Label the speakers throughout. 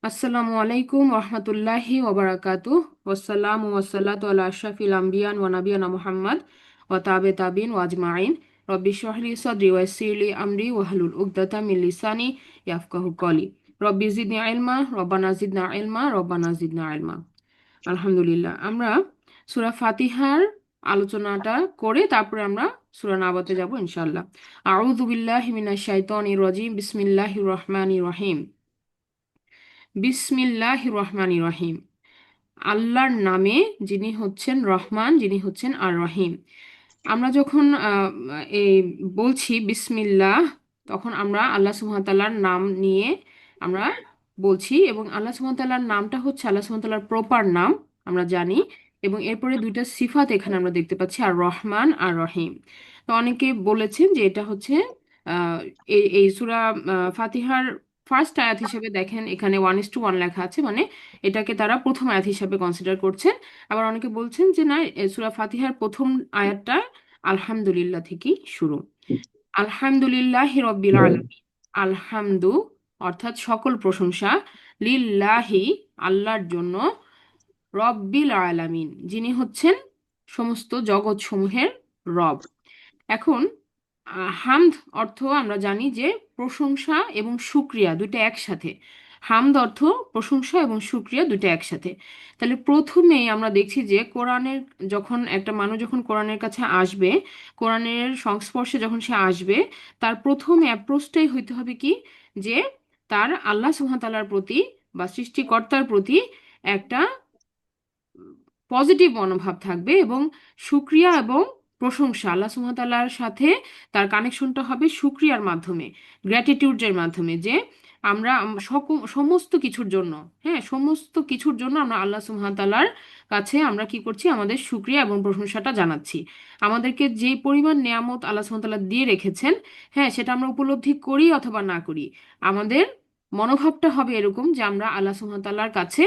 Speaker 1: আসসালামু আলাইকুম রহমতুল্লাহি ওবারাকাতু ওয়াসসালামু ওয়াসসালাতু আলা আশরাফিল আম্বিয়ান ওয়া নাবিয়ানা মুহাম্মদ ওয়া তাবিন ওয়া আজমাইন রব্বি ইশরাহলি সাদরি ওয়া ইয়াসসিরলি আমরি ওয়াহলুল উকদাতাম মিন লিসানি ইয়াফকাহু কওলি রব্বি জিদনি ইলমা রব্বানা জিদনা ইলমা। আলহামদুলিল্লাহ, আমরা সূরা ফাতিহার আলোচনাটা করে তারপরে আমরা সূরা নাবাতে যাব ইনশাআল্লাহ। আউযু বিল্লাহি মিনাশ শাইতানির রাজিম, বিসমিল্লাহির রহমানির রহিম। বিসমিল্লাহির রহমানির রহিম। আল্লাহর নামে, যিনি হচ্ছেন রহমান, যিনি হচ্ছেন আর রহিম। আমরা যখন এই বলছি বিসমিল্লাহ, তখন আমরা আল্লাহ সুবহানাহু ওয়া তাআলার নাম নিয়ে আমরা বলছি, এবং আল্লাহ সুবহানাহু ওয়া তাআলার নামটা হচ্ছে আল্লাহ সুবহানাহু ওয়া তাআলার প্রপার নাম, আমরা জানি। এবং এরপরে দুইটা সিফাত এখানে আমরা দেখতে পাচ্ছি, আর রহমান আর রহিম। তো অনেকে বলেছেন যে এটা হচ্ছে আহ এই এই সূরা ফাতিহার ফার্স্ট আয়াত হিসেবে। দেখেন এখানে 1:1 লেখা আছে, মানে এটাকে তারা প্রথম আয়াত হিসেবে কনসিডার করছেন। আবার অনেকে বলছেন যে না, সূরা ফাতিহার প্রথম আয়াতটা আলহামদুলিল্লাহ থেকেই শুরু। আলহামদুলিল্লাহি রব্বিল আলামিন। আলহামদু অর্থাৎ সকল প্রশংসা, লিল্লাহি আল্লাহর জন্য, রব্বিল আলামিন যিনি হচ্ছেন সমস্ত জগৎ সমূহের রব। এখন হামদ অর্থ আমরা জানি যে প্রশংসা এবং শুকরিয়া দুটো একসাথে। হামদ অর্থ প্রশংসা এবং শুকরিয়া দুটো একসাথে। তাহলে প্রথমেই আমরা দেখছি যে কোরআনের, যখন একটা মানুষ যখন কোরআনের কাছে আসবে, কোরআনের সংস্পর্শে যখন সে আসবে, তার প্রথম অ্যাপ্রোচটাই হইতে হবে কি, যে তার আল্লাহ সুবহানাহু ওয়া তাআলার প্রতি বা সৃষ্টিকর্তার প্রতি একটা পজিটিভ মনোভাব থাকবে, এবং শুক্রিয়া এবং প্রশংসা আল্লাহ সুবহানাহু ওয়া তাআলার সাথে তার কানেকশনটা হবে শুক্রিয়ার মাধ্যমে, গ্র্যাটিটিউডের মাধ্যমে, যে আমরা সমস্ত কিছুর জন্য, হ্যাঁ, সমস্ত কিছুর জন্য আমরা আল্লাহ সুবহানাহু ওয়া তাআলার কাছে আমরা কি করছি, আমাদের শুক্রিয়া এবং প্রশংসাটা জানাচ্ছি। আমাদেরকে যে পরিমাণ নেয়ামত আল্লাহ সুবহানাহু ওয়া তাআলা দিয়ে রেখেছেন, হ্যাঁ, সেটা আমরা উপলব্ধি করি অথবা না করি, আমাদের মনোভাবটা হবে এরকম যে আমরা আল্লাহ সুবহানাহু ওয়া তাআলার কাছে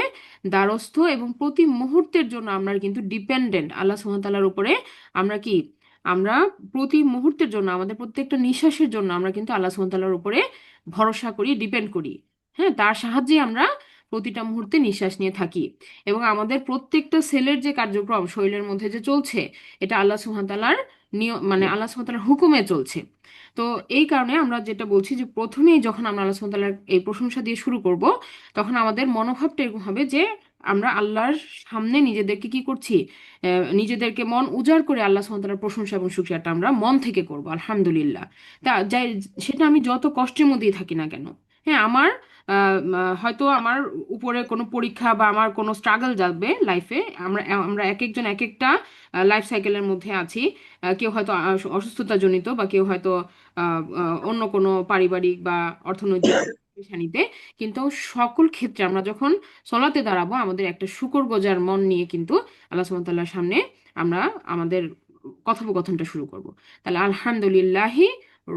Speaker 1: দ্বারস্থ, এবং প্রতি মুহূর্তের জন্য আমরা কিন্তু ডিপেন্ডেন্ট আল্লাহ সুবহানাহু ওয়া তাআলার উপরে। আমরা কি, আমরা প্রতি মুহূর্তের জন্য, আমাদের প্রত্যেকটা নিঃশ্বাসের জন্য আমরা কিন্তু আল্লাহ সুবহানাহু ওয়া তাআলার উপরে ভরসা করি, ডিপেন্ড করি। হ্যাঁ, তার সাহায্যে আমরা প্রতিটা মুহূর্তে নিঃশ্বাস নিয়ে থাকি, এবং আমাদের প্রত্যেকটা সেলের যে কার্যক্রম শরীরের মধ্যে যে চলছে, এটা আল্লাহ সুবহানাহু ওয়া তাআলার নিয়ম, মানে আল্লাহ সুবহানাহু ওয়া তাআলার হুকুমে চলছে। তো এই কারণে আমরা যেটা বলছি যে প্রথমেই যখন আমরা আল্লাহ সুবহানাহু ওয়া তাআলার এই প্রশংসা দিয়ে শুরু করব, তখন আমাদের মনোভাবটা এরকম হবে যে আমরা আল্লাহর সামনে নিজেদেরকে কি করছি, নিজেদেরকে মন উজাড় করে আল্লাহ সুবহানাহু ওয়া তাআলার প্রশংসা এবং শুকরিয়াটা আমরা মন থেকে করব আলহামদুলিল্লাহ। তা যাই, সেটা আমি যত কষ্টের মধ্যেই থাকি না কেন, হ্যাঁ, আমার হয়তো আমার উপরে কোনো পরীক্ষা বা আমার কোনো স্ট্রাগল যাবে লাইফে, আমরা আমরা এক একজন এক একটা লাইফ সাইকেলের মধ্যে আছি। কেউ হয়তো অসুস্থতা জনিত, বা কেউ হয়তো অন্য কোনো পারিবারিক বা অর্থনৈতিক পেরেশানিতে। কিন্তু সকল ক্ষেত্রে আমরা যখন সলাতে দাঁড়াবো, আমাদের একটা শুকর মন নিয়ে কিন্তু আল্লাহ সুবহানাহু ওয়া তাআলার সামনে আমরা আমাদের কথোপকথনটা শুরু করব। তাহলে আলহামদুলিল্লাহি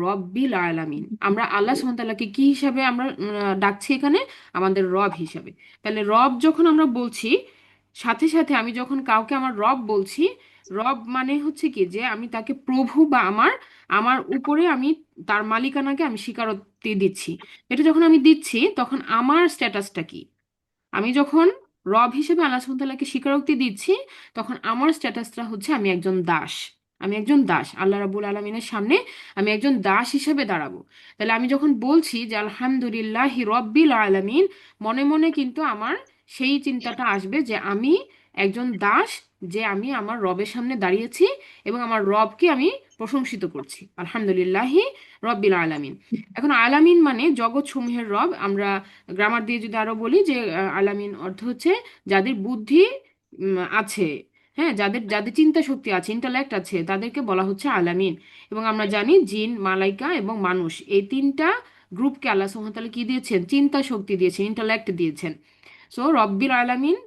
Speaker 1: রব্বিল আলামিন, আমরা আল্লাহ সুবহানাহু ওয়া তাআলাকে কি হিসাবে আমরা ডাকছি এখানে, আমাদের রব হিসাবে। তাহলে রব যখন আমরা বলছি, সাথে সাথে আমি যখন কাউকে আমার রব বলছি, রব মানে হচ্ছে কি, যে আমি তাকে প্রভু, বা আমার আমার উপরে আমি তার মালিকানাকে আমি স্বীকারোক্তি দিচ্ছি। এটা যখন আমি দিচ্ছি, তখন আমার স্ট্যাটাসটা কি, আমি যখন রব হিসেবে আল্লাহ সুবহানাহু ওয়া তাআলাকে স্বীকারোক্তি দিচ্ছি, তখন আমার স্ট্যাটাসটা হচ্ছে আমি একজন দাস। আমি একজন দাস আল্লাহ রাব্বুল আলামিনের সামনে, আমি একজন দাস হিসেবে দাঁড়াবো। তাহলে আমি যখন বলছি যে আলহামদুলিল্লাহি রব্বিল আলামিন, মনে মনে কিন্তু আমার সেই চিন্তাটা আসবে যে আমি একজন দাস, যে আমি আমার রবের সামনে দাঁড়িয়েছি, এবং আমার রবকে আমি প্রশংসিত করছি আলহামদুলিল্লাহি রব্বিল আলামিন। এখন আলামিন মানে জগৎ সমূহের রব। আমরা গ্রামার দিয়ে যদি আরো বলি যে আলামিন অর্থ হচ্ছে যাদের বুদ্ধি আছে, হ্যাঁ, যাদের যাদের চিন্তা শক্তি আছে, ইন্টালেক্ট আছে, তাদেরকে বলা হচ্ছে আলামিন। এবং আমরা জানি জিন, মালাইকা এবং মানুষ, এই তিনটা গ্রুপকে আল্লাহ সুবহানাহু ওয়া তাআলা কি দিয়েছেন, চিন্তা শক্তি দিয়েছেন, ইন্টালেক্ট দিয়েছেন। সো রব্বিল আলামিন,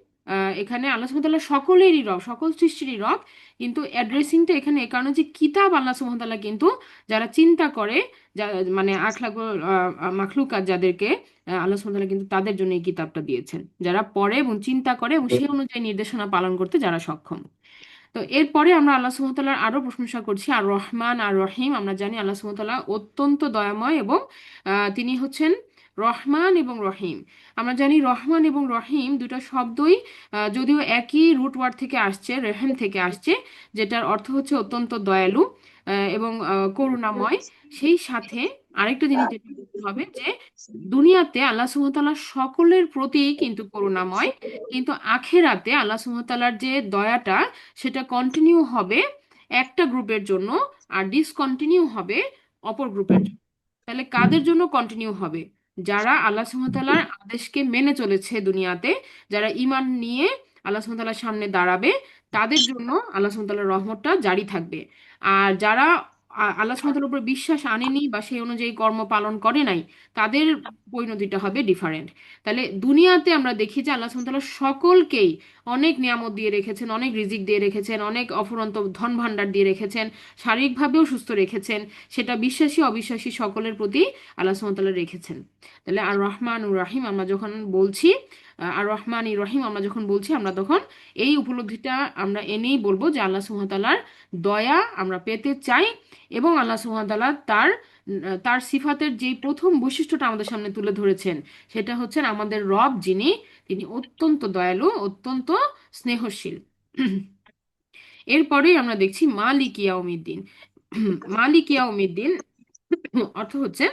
Speaker 1: এখানে আল্লাহ সুবহানাহু ওয়া তাআলা সকলেরই রব, সকল সৃষ্টিরই রব। কিন্তু অ্যাড্রেসিংটা এখানে এই কারণে যে কিতাব আল্লাহ সুবহানাহু ওয়া তাআলা কিন্তু যারা চিন্তা করে, মানে আখলাক মাখলুকাত যাদেরকে, আল্লাহ সুবহানাহু ওয়া তাআলা কিন্তু তাদের জন্য এই কিতাবটা দিয়েছেন, যারা পড়ে এবং চিন্তা করে এবং সেই অনুযায়ী নির্দেশনা পালন করতে যারা সক্ষম। তো এরপরে আমরা আল্লাহ সুবহানাহু ওয়া তাআলার আরো প্রশংসা করছি, আর রহমান আর রহিম। আমরা জানি আল্লাহ সুবহানাহু ওয়া তাআলা অত্যন্ত দয়াময়, এবং তিনি হচ্ছেন রহমান এবং রহিম। আমরা জানি রহমান এবং রহিম দুটো শব্দই যদিও একই রুট ওয়ার্ড থেকে আসছে, রেহেম থেকে আসছে, যেটার অর্থ হচ্ছে অত্যন্ত দয়ালু এবং করুণাময়। সেই সাথে আরেকটা জিনিস যেটা বলতে হবে যে দুনিয়াতে আল্লাহ সুবহানাহু ওয়া তাআলা সকলের প্রতি কিন্তু করুণাময়, কিন্তু আখেরাতে আল্লাহ সুবহানাহু ওয়া তাআলার যে দয়াটা সেটা কন্টিনিউ হবে একটা গ্রুপের জন্য, আর ডিসকন্টিনিউ হবে অপর গ্রুপের জন্য। তাহলে কাদের জন্য কন্টিনিউ হবে? যারা আল্লাহ সুবহানাহু ওয়া তাআলার আদেশকে মেনে চলেছে দুনিয়াতে, যারা ঈমান নিয়ে আল্লাহ সুবহানাহু ওয়া তাআলার সামনে দাঁড়াবে, তাদের জন্য আল্লাহ সুবহানাহু ওয়া তাআলার রহমতটা জারি থাকবে। আর যারা আল্লাহ সুবহানাহু ওয়া তাআলার উপর বিশ্বাস আনেনি বা সেই অনুযায়ী কর্ম পালন করে নাই, তাদের পরিণতিটা হবে ডিফারেন্ট। তাহলে দুনিয়াতে আমরা দেখি যে আল্লাহ সুবহানাহু ওয়া তাআলা সকলকেই অনেক নিয়ামত দিয়ে রেখেছেন, অনেক রিজিক দিয়ে রেখেছেন, অনেক অফুরন্ত ধন ভাণ্ডার দিয়ে রেখেছেন, শারীরিকভাবেও সুস্থ রেখেছেন। সেটা বিশ্বাসী অবিশ্বাসী সকলের প্রতি আল্লাহ সুবহানাহু ওয়া তাআলা রেখেছেন। তাহলে আর রহমান ও রাহিম আমরা যখন বলছি, আর রহমান ই রহিম আমরা যখন বলছি, আমরা তখন এই উপলব্ধিটা আমরা এনেই বলবো যে আল্লাহ সুবহানাহু ওয়া তাআলার দয়া আমরা পেতে চাই, এবং আল্লাহ সুবহানাহু ওয়া তাআলা তার সিফাতের যে প্রথম বৈশিষ্ট্যটা আমাদের সামনে তুলে ধরেছেন, সেটা হচ্ছেন আমাদের রব, যিনি তিনি অত্যন্ত দয়ালু, অত্যন্ত স্নেহশীল। এরপরেই আমরা দেখছি মালিক ইয়াউমিদ্দিন। মালিক ইয়াউমিদ্দিন অর্থ হচ্ছে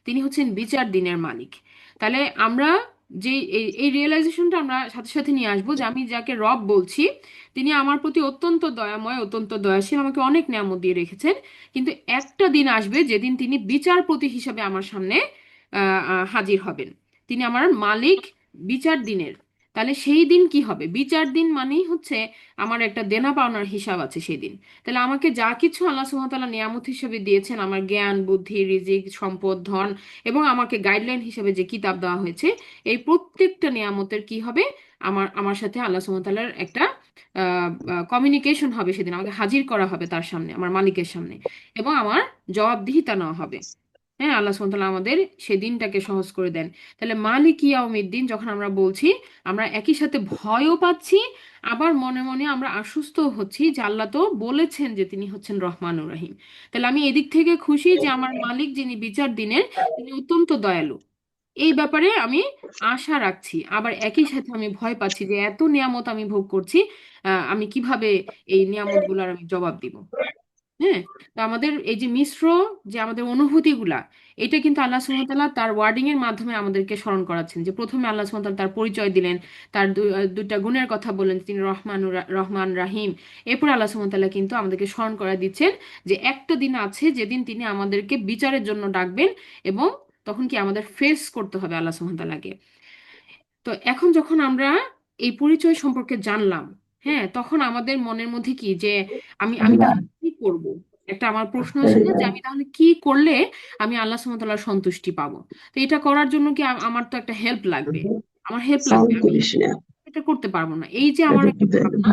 Speaker 1: তিনি হচ্ছেন বিচার দিনের মালিক। তাহলে আমরা যে এই রিয়েলাইজেশনটা আমরা সাথে সাথে নিয়ে আসবো যে আমি যাকে রব বলছি, তিনি আমার প্রতি অত্যন্ত দয়াময়, অত্যন্ত দয়াশীল, আমাকে অনেক নিয়ামত দিয়ে রেখেছেন। কিন্তু একটা দিন আসবে যেদিন তিনি বিচারপতি হিসাবে আমার সামনে হাজির হবেন। তিনি আমার মালিক বিচার দিনের। তাহলে সেই দিন কি হবে? বিচার দিন মানেই হচ্ছে আমার একটা দেনা পাওনার হিসাব আছে সেই দিন। তাহলে আমাকে যা কিছু আল্লাহ সুবহানাহু ওয়া তাআলা নিয়ামত হিসেবে দিয়েছেন, আমার জ্ঞান, বুদ্ধি, রিজিক, সম্পদ, ধন, এবং আমাকে গাইডলাইন হিসেবে যে কিতাব দেওয়া হয়েছে, এই প্রত্যেকটা নিয়ামতের কি হবে? আমার আমার সাথে আল্লাহ সুবহানাহু ওয়া তাআলার একটা কমিউনিকেশন হবে সেদিন, আমাকে হাজির করা হবে তার সামনে, আমার মালিকের সামনে, এবং আমার জবাবদিহিতা নেওয়া হবে। হ্যাঁ, আল্লাহ সুবহানাহু ওয়া তাআলা আমাদের সেদিনটাকে সহজ করে দেন। তাহলে মালিক ইয়াউমিদ্দিন যখন আমরা বলছি, আমরা একই সাথে ভয়ও পাচ্ছি, আবার মনে মনে আমরা আশ্বস্ত হচ্ছি যে আল্লাহ তো বলেছেন যে তিনি হচ্ছেন রহমানুর রহিম। তাহলে আমি এদিক থেকে খুশি যে আমার মালিক যিনি বিচার দিনের, তিনি অত্যন্ত দয়ালু। এই ব্যাপারে আমি আশা রাখছি, আবার একই সাথে আমি ভয় পাচ্ছি যে এত নিয়ামত আমি ভোগ করছি, আমি কিভাবে এই নিয়ামতগুলোর আমি জবাব দিব। হ্যাঁ, তো আমাদের এই যে মিশ্র যে আমাদের অনুভূতিগুলা, এটা কিন্তু আল্লাহ সুবহানাহু ওয়া তাআলা তার ওয়ার্ডিং এর মাধ্যমে আমাদেরকে স্মরণ করাচ্ছেন। যে প্রথমে আল্লাহ সুবহানাহু ওয়া তাআলা তার পরিচয় দিলেন, তার দুইটা গুণের কথা বললেন, তিনি রহমান রাহিম। এরপর আল্লাহ সুবহানাহু ওয়া তাআলা কিন্তু আমাদেরকে স্মরণ করা দিচ্ছেন যে একটা দিন আছে যেদিন তিনি আমাদেরকে বিচারের জন্য ডাকবেন, এবং তখন কি আমাদের ফেস করতে হবে আল্লাহ সুবহানাহু ওয়া তাআলাকে। তো এখন যখন আমরা এই পরিচয় সম্পর্কে জানলাম, হ্যাঁ, তখন আমাদের মনের মধ্যে কি যে আমি আমি তাহলে কি করব? একটা আমার প্রশ্ন ছিল যে আমি তাহলে কি করলে আমি আল্লাহ সুবহানাহু ওয়া তাআলার সন্তুষ্টি পাবো। তো এটা করার জন্য কি আমার তো একটা হেল্প লাগবে, আমার হেল্প লাগবে, আমি এটা করতে পারবো না। এই যে আমার একটা ভাবনা,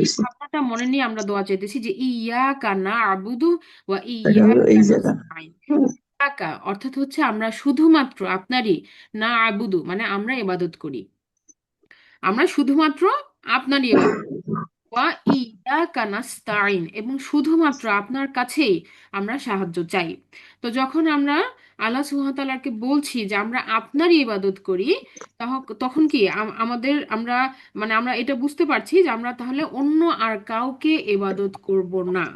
Speaker 1: এই ভাবনাটা মনে নিয়ে আমরা দোয়া চাইতেছি যে ইয়াকা না'বুদু ওয়া ইয়াকা নাস্তাইন। ইয়াকা অর্থাৎ হচ্ছে আমরা শুধুমাত্র আপনারই, না আবুদু মানে আমরা ইবাদত করি, আমরা শুধুমাত্র আপনারই ইবাদত, ওয়া ইয়াকা নাস্তাইন এবং শুধুমাত্র আপনার কাছেই আমরা সাহায্য চাই। তো যখন আমরা আল্লাহ সুবহানাহু ওয়া তাআলাকে বলছি যে আমরা আপনারই ইবাদত করি, তখন কি আমাদের আমরা মানে আমরা এটা বুঝতে পারছি যে আমরা তাহলে অন্য আর কাউকে ইবাদত করব না,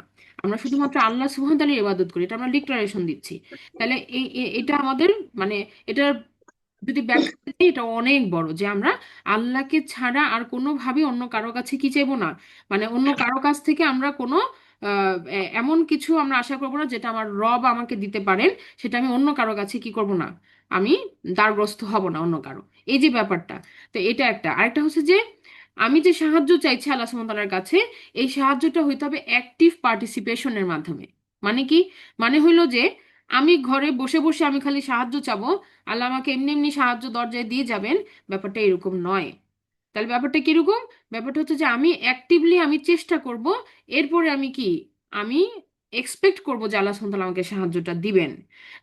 Speaker 1: আমরা শুধুমাত্র আল্লাহ সুবহানাহু ওয়া তাআলার ইবাদত করি। এটা আমরা ডিক্লারেশন দিচ্ছি। তাহলে এটা আমাদের মানে এটা যদি ব্যাখ্যা দিই, এটা অনেক বড় যে আমরা আল্লাহকে ছাড়া আর কোনোভাবে অন্য কারো কাছে কি চাইবো না। মানে অন্য কারো কাছ থেকে আমরা কোনো এমন কিছু আমরা আশা করবো না যেটা আমার রব আমাকে দিতে পারেন, সেটা আমি অন্য কারো কাছে কি করব না, আমি দ্বারগ্রস্ত হব না অন্য কারো। এই যে ব্যাপারটা, তো এটা একটা। আরেকটা হচ্ছে যে আমি যে সাহায্য চাইছি আল্লাহ সুবহানাহু ওয়া তাআলার কাছে, এই সাহায্যটা হইতে হবে অ্যাক্টিভ পার্টিসিপেশনের মাধ্যমে। মানে কি? মানে হইলো যে আমি ঘরে বসে বসে আমি খালি সাহায্য চাবো, আল্লাহ আমাকে এমনি এমনি সাহায্য দরজায় দিয়ে যাবেন, ব্যাপারটা এরকম নয়। তাহলে ব্যাপারটা কিরকম? ব্যাপারটা হচ্ছে যে আমি অ্যাক্টিভলি আমি চেষ্টা করব, এরপরে আমি কি, আমি এক্সপেক্ট করব যে আল্লাহ সুবহানাহু ওয়া তাআলা আমাকে সাহায্যটা দিবেন।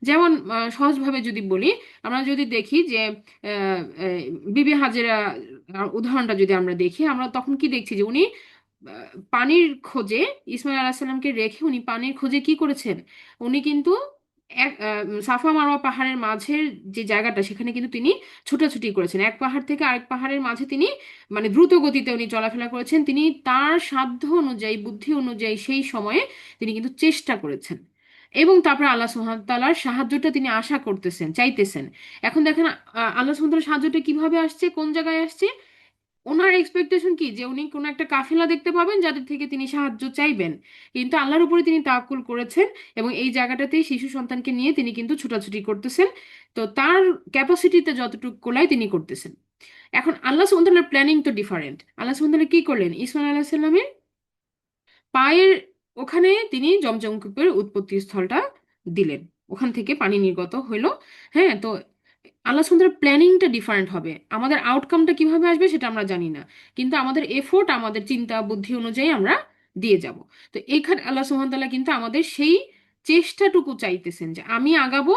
Speaker 1: যেমন সহজভাবে যদি বলি, আমরা যদি দেখি যে বিবি হাজেরা উদাহরণটা যদি আমরা দেখি, আমরা তখন কি দেখছি যে উনি পানির খোঁজে, ইসমাইল আলাহিসাল্লামকে রেখে উনি পানির খোঁজে কি করেছেন? উনি কিন্তু সাফা মারওয়া পাহাড়ের মাঝের যে জায়গাটা, সেখানে কিন্তু তিনি ছোটাছুটি করেছেন। এক পাহাড় থেকে আরেক পাহাড়ের মাঝে তিনি মানে দ্রুত গতিতে উনি চলাফেরা করেছেন। তিনি তার সাধ্য অনুযায়ী, বুদ্ধি অনুযায়ী সেই সময়ে তিনি কিন্তু চেষ্টা করেছেন, এবং তারপরে আল্লাহ সুবহানাহু ওয়া তাআলার সাহায্যটা তিনি আশা করতেছেন, চাইতেছেন। এখন দেখেন আল্লাহ সুবহানাহু ওয়া তাআলার সাহায্যটা কিভাবে আসছে, কোন জায়গায় আসছে। ওনার এক্সপেকটেশন কি, যে উনি কোনো একটা কাফেলা দেখতে পাবেন যাদের থেকে তিনি সাহায্য চাইবেন, কিন্তু আল্লাহর উপরে তিনি তাওয়াক্কুল করেছেন, এবং এই জায়গাটাতেই শিশু সন্তানকে নিয়ে তিনি কিন্তু ছোটাছুটি করতেছেন। তো তার ক্যাপাসিটিতে যতটুকু কোলায় তিনি করতেছেন। এখন আল্লাহ সুবহানাহু ওয়া তাআলার প্ল্যানিং তো ডিফারেন্ট। আল্লাহ সুবহানাহু ওয়া তাআলা কি করলেন, ইসমাইল আলাইহিস সালামের পায়ের ওখানে তিনি জমজম কূপের উৎপত্তি স্থলটা দিলেন, ওখান থেকে পানি নির্গত হইলো। হ্যাঁ, তো আল্লাহ সুন্দর প্ল্যানিংটা ডিফারেন্ট হবে, আমাদের আউটকামটা কিভাবে আসবে সেটা আমরা জানি না, কিন্তু আমাদের এফোর্ট, আমাদের চিন্তা বুদ্ধি অনুযায়ী আমরা দিয়ে যাব। তো এখানে আল্লাহ সুবহানাহু ওয়া তাআলা কিন্তু আমাদের সেই চেষ্টাটুকু চাইতেছেন, যে আমি আগাবো।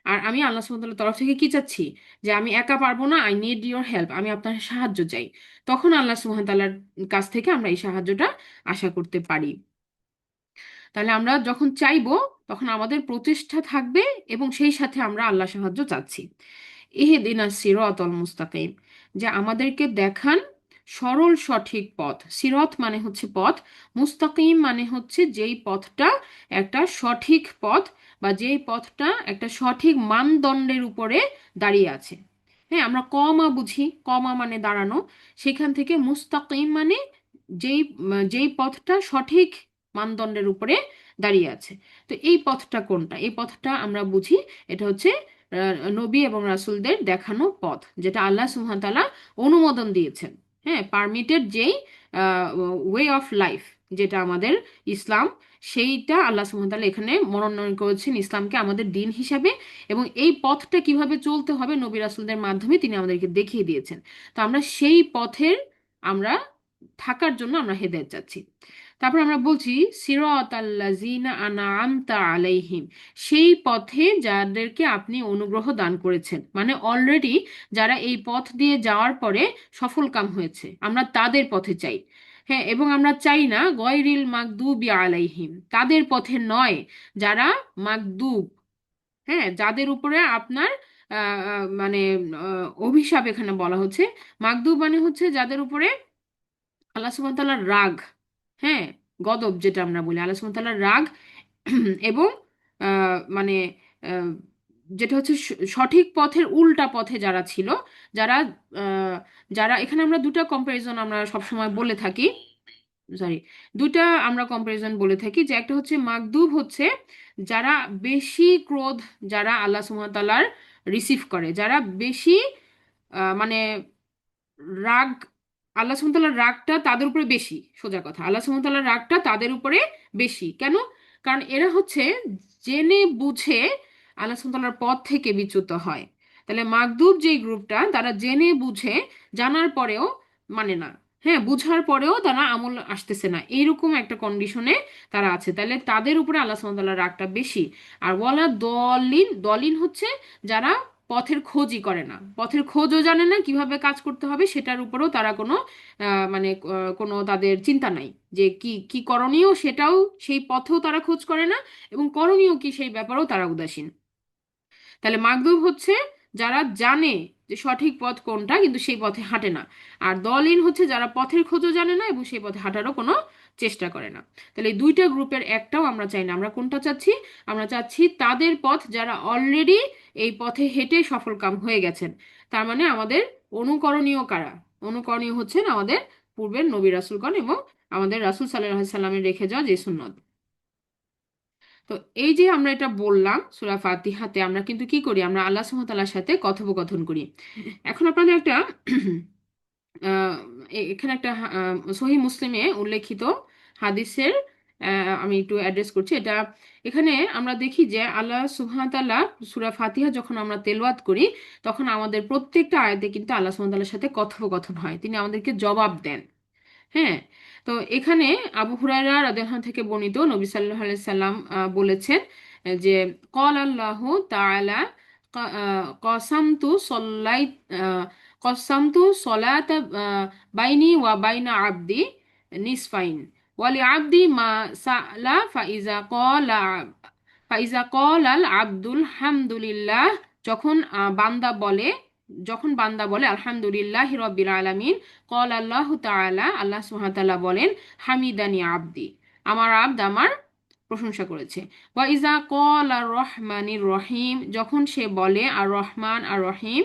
Speaker 1: আর আমি আল্লাহ সুবহানাহু ওয়া তাআলার তরফ থেকে কি চাচ্ছি, যে আমি একা পারবো না, আই নিড ইওর হেল্প, আমি আপনার সাহায্য চাই। তখন আল্লাহ সুবহানাহু ওয়া তাআলার কাছ থেকে আমরা এই সাহায্যটা আশা করতে পারি। তাহলে আমরা যখন চাইবো, তখন আমাদের প্রচেষ্টা থাকবে, এবং সেই সাথে আমরা আল্লাহ সাহায্য চাচ্ছি। ইহদিনাস সিরাতাল মুস্তাকিম, যে আমাদেরকে দেখান সরল সঠিক পথ। সিরাত মানে হচ্ছে পথ, মুস্তাকিম মানে হচ্ছে যেই পথটা একটা সঠিক পথ, বা যেই পথটা একটা সঠিক মানদণ্ডের উপরে দাঁড়িয়ে আছে। হ্যাঁ, আমরা কমা বুঝি, কমা মানে দাঁড়ানো, সেখান থেকে মুস্তাকিম মানে যেই যেই পথটা সঠিক মানদণ্ডের উপরে দাঁড়িয়ে আছে। তো এই পথটা কোনটা, এই পথটা আমরা বুঝি এটা হচ্ছে নবী এবং রাসূলদের দেখানো পথ, যেটা আল্লাহ সুবহানাহু ওয়া তাআলা অনুমোদন দিয়েছেন। হ্যাঁ, পারমিটেড যেই ওয়ে অফ লাইফ, যেটা আমাদের ইসলাম, সেইটা আল্লাহ সুবহানাহু ওয়া তাআলা এখানে মনোনয়ন করেছেন ইসলামকে আমাদের দিন হিসাবে। এবং এই পথটা কিভাবে চলতে হবে নবী রাসূলদের মাধ্যমে তিনি আমাদেরকে দেখিয়ে দিয়েছেন। তো আমরা সেই পথের আমরা থাকার জন্য আমরা হেদায়েত চাচ্ছি। তারপর আমরা বলছি সিরাতাল্লাযিনা আনআমতা আলাইহিম, সেই পথে যাদেরকে আপনি অনুগ্রহ দান করেছেন, মানে অলরেডি যারা এই পথ দিয়ে যাওয়ার পরে সফলকাম হয়েছে, আমরা তাদের পথে চাই। হ্যাঁ, এবং আমরা চাই না গয়রিল মাগদুবি আলাইহিম, তাদের পথে নয় যারা মাগদুব, হ্যাঁ, যাদের উপরে আপনার মানে অভিশাপ এখানে বলা হচ্ছে। মাগদুব মানে হচ্ছে যাদের উপরে আল্লাহ সুবহানাহু ওয়া তাআলার রাগ, হ্যাঁ, গদব যেটা আমরা বলি, আল্লাহ সুবহানাহু ওয়া তাআলার রাগ। এবং মানে আহ, যেটা হচ্ছে সঠিক পথের উল্টা পথে যারা ছিল, যারা আহ, যারা এখানে আমরা দুটা কম্পারিজন আমরা সবসময় বলে থাকি, সরি, দুটা আমরা কম্পারিজন বলে থাকি, যে একটা হচ্ছে মাগদুব হচ্ছে যারা বেশি ক্রোধ, যারা আল্লাহ সুবহানাহু ওয়া তাআলার রিসিভ করে, যারা বেশি মানে রাগ, আল্লাহ সুবহানাহু ওয়া তাআলার রাগটা তাদের উপরে বেশি। সোজা কথা, আল্লাহ সুবহানাহু ওয়া তাআলার রাগটা তাদের উপরে বেশি কেন? কারণ এরা হচ্ছে জেনে বুঝে আল্লাহ সুবহানাহু ওয়া তাআলার পথ থেকে বিচ্যুত হয়। তাহলে মাগদুব যেই গ্রুপটা, তারা জেনে বুঝে, জানার পরেও মানে না, হ্যাঁ, বুঝার পরেও তারা আমল আসতেছে না, এইরকম একটা কন্ডিশনে তারা আছে। তাহলে তাদের উপরে আল্লাহ সুবহানাহু ওয়া তাআলার রাগটা বেশি। আর ওয়ালা দলিন, দলিন হচ্ছে যারা পথের খোঁজই করে না, পথের খোঁজও জানে না, কিভাবে কাজ করতে হবে সেটার উপরেও তারা কোনো মানে কোনো তাদের চিন্তা নাই, যে কি কি করণীয় সেটাও, সেই পথেও তারা খোঁজ করে না, এবং করণীয় কি সেই ব্যাপারেও তারা উদাসীন। তাহলে মাগদুব হচ্ছে যারা জানে যে সঠিক পথ কোনটা, কিন্তু সেই পথে হাঁটে না। আর দলিন হচ্ছে যারা পথের খোঁজও জানে না, এবং সেই পথে হাঁটারও কোনো চেষ্টা করে না। তাহলে এই দুইটা গ্রুপের একটাও আমরা চাই না। আমরা কোনটা চাচ্ছি? আমরা চাচ্ছি তাদের পথ, যারা অলরেডি এই পথে হেঁটে সফলকাম হয়ে গেছেন। তার মানে আমাদের অনুকরণীয় কারা? অনুকরণীয় হচ্ছেন আমাদের পূর্বের নবী রাসূলগণ, এবং আমাদের রাসূল সাল্লাল্লাহু আলাইহি সাল্লামের রেখে যাওয়া যে সুন্নত। তো এই যে আমরা এটা বললাম, সূরা ফাতিহাতে আমরা কিন্তু কি করি, আমরা আল্লাহ সুবহানাহু ওয়া তাআলার সাথে কথোপকথন করি। এখন আপনাদের একটা আহ, এখানে একটা সহিহ মুসলিমে উল্লেখিত হাদিসের আমি একটু অ্যাড্রেস করছি এটা। এখানে আমরা দেখি যে আল্লাহ সুবহানাহু ওয়া তাআলা সূরা ফাতিহা যখন আমরা তেলাওয়াত করি, তখন আমাদের প্রত্যেকটা আয়াতে কিন্তু আল্লাহ সুবহানাহু ওয়া তাআলার সাথে কথোপকথন হয়, তিনি আমাদেরকে জবাব দেন। হ্যাঁ, তো এখানে আবু হুরায়রা রাদিয়াল্লাহু আনহু থেকে বর্ণিত, নবী সাল্লাল্লাহু আলাইহি সাল্লাম বলেছেন যে ক্বাল আল্লাহু তাআলা কসামতু সল্লাই কসামতু সলাতা বাইনি ওয়া বাইনা আবদি নিসফাইন ওয়ালি আবদি মা সালা ফাইজা ক্বালা ফাইজা কল আল আব্দুল হামদুলিল্লাহ, যখন বান্দা বলে আলহামদুলিল্লাহ রব্বিল আলামিন, কল আল্লাহ তাআলা, আল্লাহ সুবহানাহু ওয়া তাআলা বলেন, হামিদানি আব্দি, আমার আব্দ আমার প্রশংসা করেছে। ওয়া ইজা কল আর রহমানির রহিম, যখন সে বলে আর রহমান আর রহিম,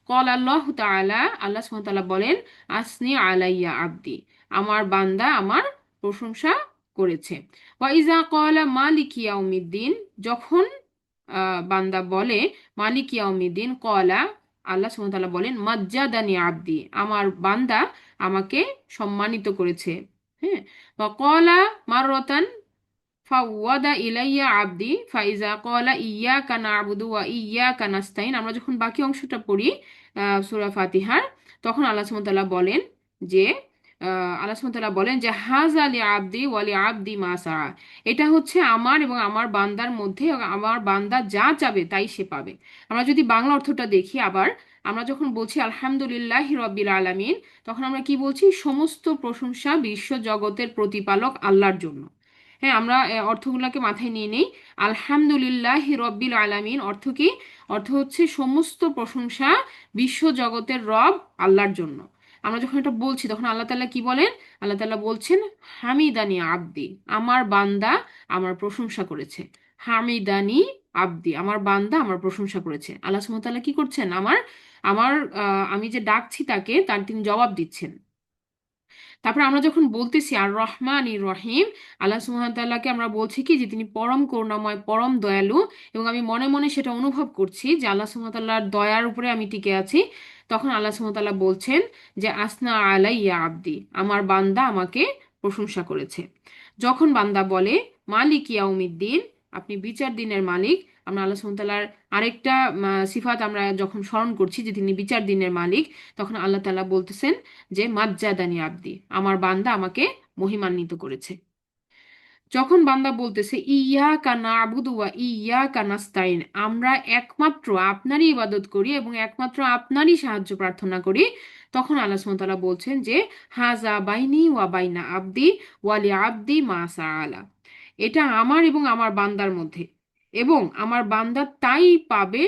Speaker 1: কল আল্লাহ তাআলা, আল্লাহ সুবহানাহু ওয়া তাআলা বলেন, আসনি আলাইয়া আব্দি, আমার বান্দা আমার প্রশংসা করেছে। ওয়াইজা কলা মালিক ইয়াউমিদ্দিন, যখন বান্দা বলে মালিক ইয়াউমিদ্দিন, কলা, আল্লাহ সুবহানাহু ওয়া তাআলা বলেন, মাজ্জাদানি আব্দি, আমার বান্দা আমাকে সম্মানিত করেছে। হ্যাঁ, বা কলা মাররাতান ফাওয়াদা ইলাইয়া আব্দি ফাইজা কলা ইয়াকা না'বুদু ওয়া ইয়াকা নাস্তাইন, আমরা যখন বাকি অংশটা পড়ি সূরা ফাতিহার, তখন আল্লাহ সুবহানাহু ওয়া তাআলা বলেন যে আল্লাহ সুবহানাহু ওয়া তাআলা বলেন যে হাযা লি আব্দি ওয়া লি আব্দি মা সা, এটা হচ্ছে আমার এবং আমার বান্দার মধ্যে, আমার বান্দা যা চাবে তাই সে পাবে। আমরা যদি বাংলা অর্থটা দেখি আবার, আমরা যখন বলছি আলহামদুলিল্লাহি রাব্বিল আলামিন, তখন আমরা কি বলছি? সমস্ত প্রশংসা বিশ্ব জগতের প্রতিপালক আল্লাহর জন্য। হ্যাঁ, আমরা অর্থগুলোকে মাথায় নিয়ে নেই। আলহামদুলিল্লাহ রব্বিল আলামিন অর্থ কি? অর্থ হচ্ছে সমস্ত প্রশংসা বিশ্ব জগতের রব আল্লাহর জন্য। আমরা যখন এটা বলছি তখন আল্লাহ তাআলা কি বলেন? আল্লাহ তাআলা বলছেন, হামিদানি আব্দি, আমার বান্দা আমার প্রশংসা করেছে। হামিদানি আব্দি, আমার বান্দা আমার প্রশংসা করেছে। আল্লাহ সুবহানাহু ওয়া তাআলা কি করছেন? আমার আমার আমি যে ডাকছি তাকে, তার তিনি জবাব দিচ্ছেন। তারপর আমরা যখন বলতেছি আর রহমান ই রহিম, আল্লাহ সুবহানাহু ওয়া তাআলাকে আমরা বলছি কি যে তিনি পরম করুণাময়, পরম দয়ালু, এবং আমি মনে মনে সেটা অনুভব করছি যে আল্লাহ সুবহানাহু ওয়া তাআলার দয়ার উপরে আমি টিকে আছি। তখন আল্লাহ সুবহানাহু ওয়া তাআলা বলছেন যে আসনা আলাইয়া আব্দি, আমার বান্দা আমাকে প্রশংসা করেছে। যখন বান্দা বলে মালিক ইয়াউমিদ্দিন, আপনি বিচার দিনের মালিক, আমরা আল্লাহ সুবহানাহু ওয়া তাআলার আরেকটা সিফাত আমরা যখন স্মরণ করছি যে তিনি বিচার দিনের মালিক, তখন আল্লাহ তাআলা বলতেছেন যে মাজ্জাদানি আব্দি, আমার বান্দা আমাকে মহিমান্বিত করেছে। যখন বান্দা বলতেছে ইয়াকা না'বুদু ওয়া ইয়াকা নাস্তাইন, আমরা একমাত্র আপনারই ইবাদত করি এবং একমাত্র আপনারই সাহায্য প্রার্থনা করি, তখন আল্লাহ সুবহানাহু ওয়া তাআলা বলছেন যে হাজা বাইনি ওয়া বাইনা আব্দি ওয়া লি আব্দি মা সাআলা, এটা আমার এবং আমার বান্দার মধ্যে, এবং আমার বান্দা তাই পাবে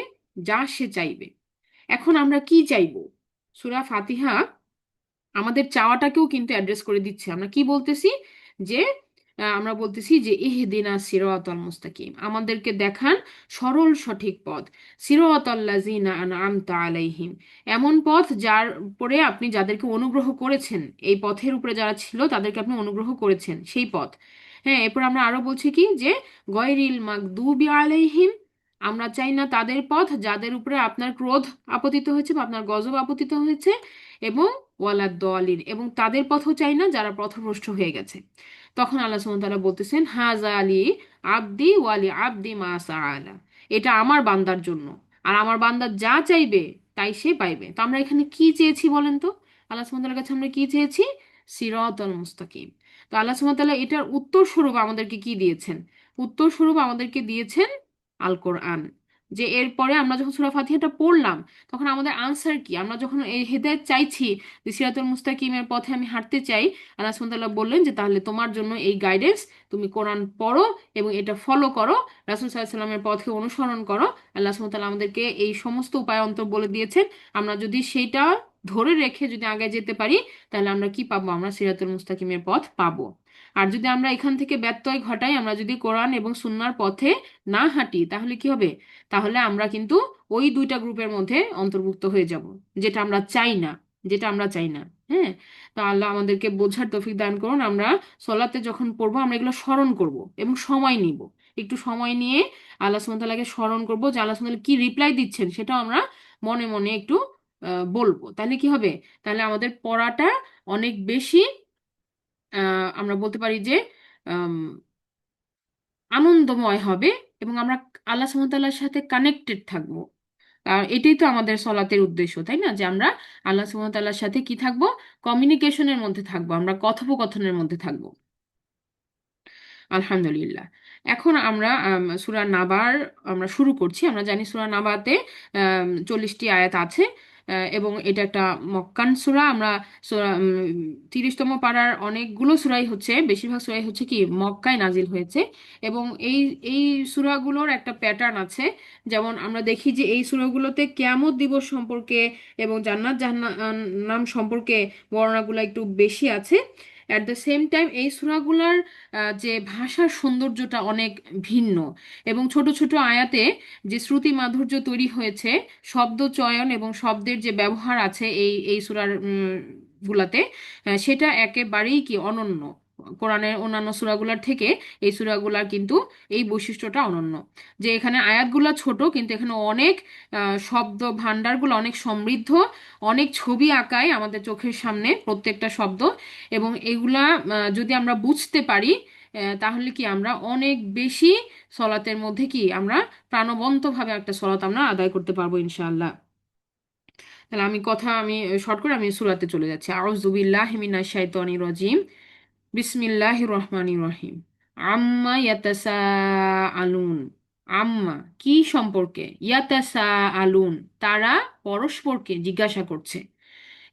Speaker 1: যা সে চাইবে। এখন আমরা কি চাইবো? সূরা ফাতিহা আমাদের চাওয়াটাকেও কিন্তু অ্যাড্রেস করে দিচ্ছে। আমরা কি বলতেছি? যে আমরা বলতেছি যে ইহদিনা সিরাতাল মুস্তাকিম, আমাদেরকে দেখান সরল সঠিক পথ। সিরাতাল লাযিনা আনআমতা আলাইহিম, এমন পথ যার উপরে আপনি যাদেরকে অনুগ্রহ করেছেন, এই পথের উপরে যারা ছিল তাদেরকে আপনি অনুগ্রহ করেছেন, সেই পথ। হ্যাঁ, এরপর আমরা আরো বলছি কি যে গয়রিল মাগদুবি আলাইহিম, আমরা চাই না তাদের পথ যাদের উপরে আপনার ক্রোধ আপতিত হয়েছে বা আপনার গজব আপতিত হয়েছে, এবং ওয়ালা দলিন, এবং তাদের পথও চাই না যারা পথভ্রষ্ট হয়ে গেছে। তখন আল্লাহ সুবহানাহু ওয়া তাআলা বলতেছেন হাজা আলী আব্দি ওয়ালি আব্দি মা সাআলা, এটা আমার বান্দার জন্য, আর আমার বান্দা যা চাইবে তাই সে পাইবে। তো আমরা এখানে কি চেয়েছি বলেন তো? আল্লাহ সুবহানাহু ওয়া তাআলার কাছে আমরা কি চেয়েছি? সিরাতাল মুস্তাকিম। তো আল্লাহ সুবহানাহু ওয়া তাআলা এটার উত্তর স্বরূপ আমাদেরকে কি দিয়েছেন? উত্তর স্বরূপ আমাদেরকে দিয়েছেন আল কোরআন। যে এরপরে আমরা যখন সূরা ফাতিহাটা পড়লাম, তখন আমাদের আনসার কি? আমরা যখন এই হেদায়েত চাইছি যে সিরাতুল মুস্তাকিমের পথে আমি হাঁটতে চাই, আল্লাহ সুবহানাহু ওয়া তাআলা বললেন যে তাহলে তোমার জন্য এই গাইডেন্স, তুমি কোরআন পড়ো এবং এটা ফলো করো, রাসূল সাল্লাল্লাহু আলাইহি সাল্লামের পথে অনুসরণ করো। আল্লাহ সুবহানাহু ওয়া তাআলা আমাদেরকে এই সমস্ত উপায় অন্তর বলে দিয়েছেন। আমরা যদি সেইটা ধরে রেখে যদি আগে যেতে পারি, তাহলে আমরা কি পাবো? আমরা সিরাতুল মুস্তাকিমের পথ পাবো। আর যদি আমরা এখান থেকে ব্যত্যয় ঘটাই, আমরা যদি কোরআন এবং সুন্নাহর পথে না হাঁটি, তাহলে কি হবে? তাহলে আমরা কিন্তু ওই দুইটা গ্রুপের মধ্যে অন্তর্ভুক্ত হয়ে যাব, যেটা আমরা চাই না, যেটা আমরা চাই না। হ্যাঁ, তো আল্লাহ আমাদেরকে বোঝার তৌফিক দান করুন। আমরা সলাতে যখন পড়বো আমরা এগুলো স্মরণ করব এবং সময় নিব, একটু সময় নিয়ে আল্লাহ সুবহানাহু ওয়া তাআলাকে স্মরণ করব, যে আল্লাহ সুবহানাহু ওয়া তাআলা কি রিপ্লাই দিচ্ছেন সেটাও আমরা মনে মনে একটু বলবো। তাহলে কি হবে? তাহলে আমাদের পড়াটা অনেক বেশি আমরা বলতে পারি যে আম, আনন্দময় হবে, এবং আমরা আল্লাহ সুবহানাহু ওয়া তাআলার সাথে কানেক্টেড থাকবো। এটাই তো আমাদের সলাতের উদ্দেশ্য, তাই না? যে আমরা আল্লাহ সুবহানাহু ওয়া তাআলার সাথে কি থাকবো? কমিউনিকেশনের মধ্যে থাকবো, আমরা কথোপকথনের মধ্যে থাকবো। আলহামদুলিল্লাহ। এখন আমরা সূরা নাবার আমরা শুরু করছি। আমরা জানি সূরা নাবাতে 40টি আয়াত আছে। এবং এটা একটা মক্কান সূরা। আমরা সূরা 30তম পারার অনেকগুলো সূরাই হচ্ছে, বেশিরভাগ সূরাই হচ্ছে কি মক্কায় নাজিল হয়েছে। এবং এই এই সূরাগুলোর একটা প্যাটার্ন আছে। যেমন আমরা দেখি যে এই সূরাগুলোতে কিয়ামত দিবস সম্পর্কে এবং জান্নাত জাহান্নাম সম্পর্কে বর্ণনাগুলো একটু বেশি আছে। অ্যাট দ্য সেম টাইম এই সূরাগুলার যে ভাষার সৌন্দর্যটা অনেক ভিন্ন, এবং ছোট ছোট আয়াতে যে শ্রুতি মাধুর্য তৈরি হয়েছে, শব্দ চয়ন এবং শব্দের যে ব্যবহার আছে এই এই সূরার গুলাতে, সেটা একেবারেই কি অনন্য। কোরআনের অন্যান্য সূরাগুলার থেকে এই সূরাগুলার কিন্তু এই বৈশিষ্ট্যটা অনন্য, যে এখানে আয়াতগুলা ছোট কিন্তু এখানে অনেক শব্দ ভান্ডারগুলো অনেক সমৃদ্ধ, অনেক ছবি আঁকায় আমাদের চোখের সামনে প্রত্যেকটা শব্দ। এবং এগুলা যদি আমরা বুঝতে পারি, তাহলে কি আমরা অনেক বেশি সলাতের মধ্যে কি আমরা প্রাণবন্তভাবে একটা সলাত আমরা আদায় করতে পারবো ইনশাআল্লাহ। তাহলে আমি শর্ট করে আমি সূরাতে চলে যাচ্ছি। আউযু বিল্লাহি মিনাশ শাইতানির রাজিম। বিসমিল্লাহির রহমানির রহিম। আম্মা ইয়াতাসাআলুন। আম্মা কি সম্পর্কে, ইয়াতাসাআলুন তারা পরস্পরকে জিজ্ঞাসা করছে।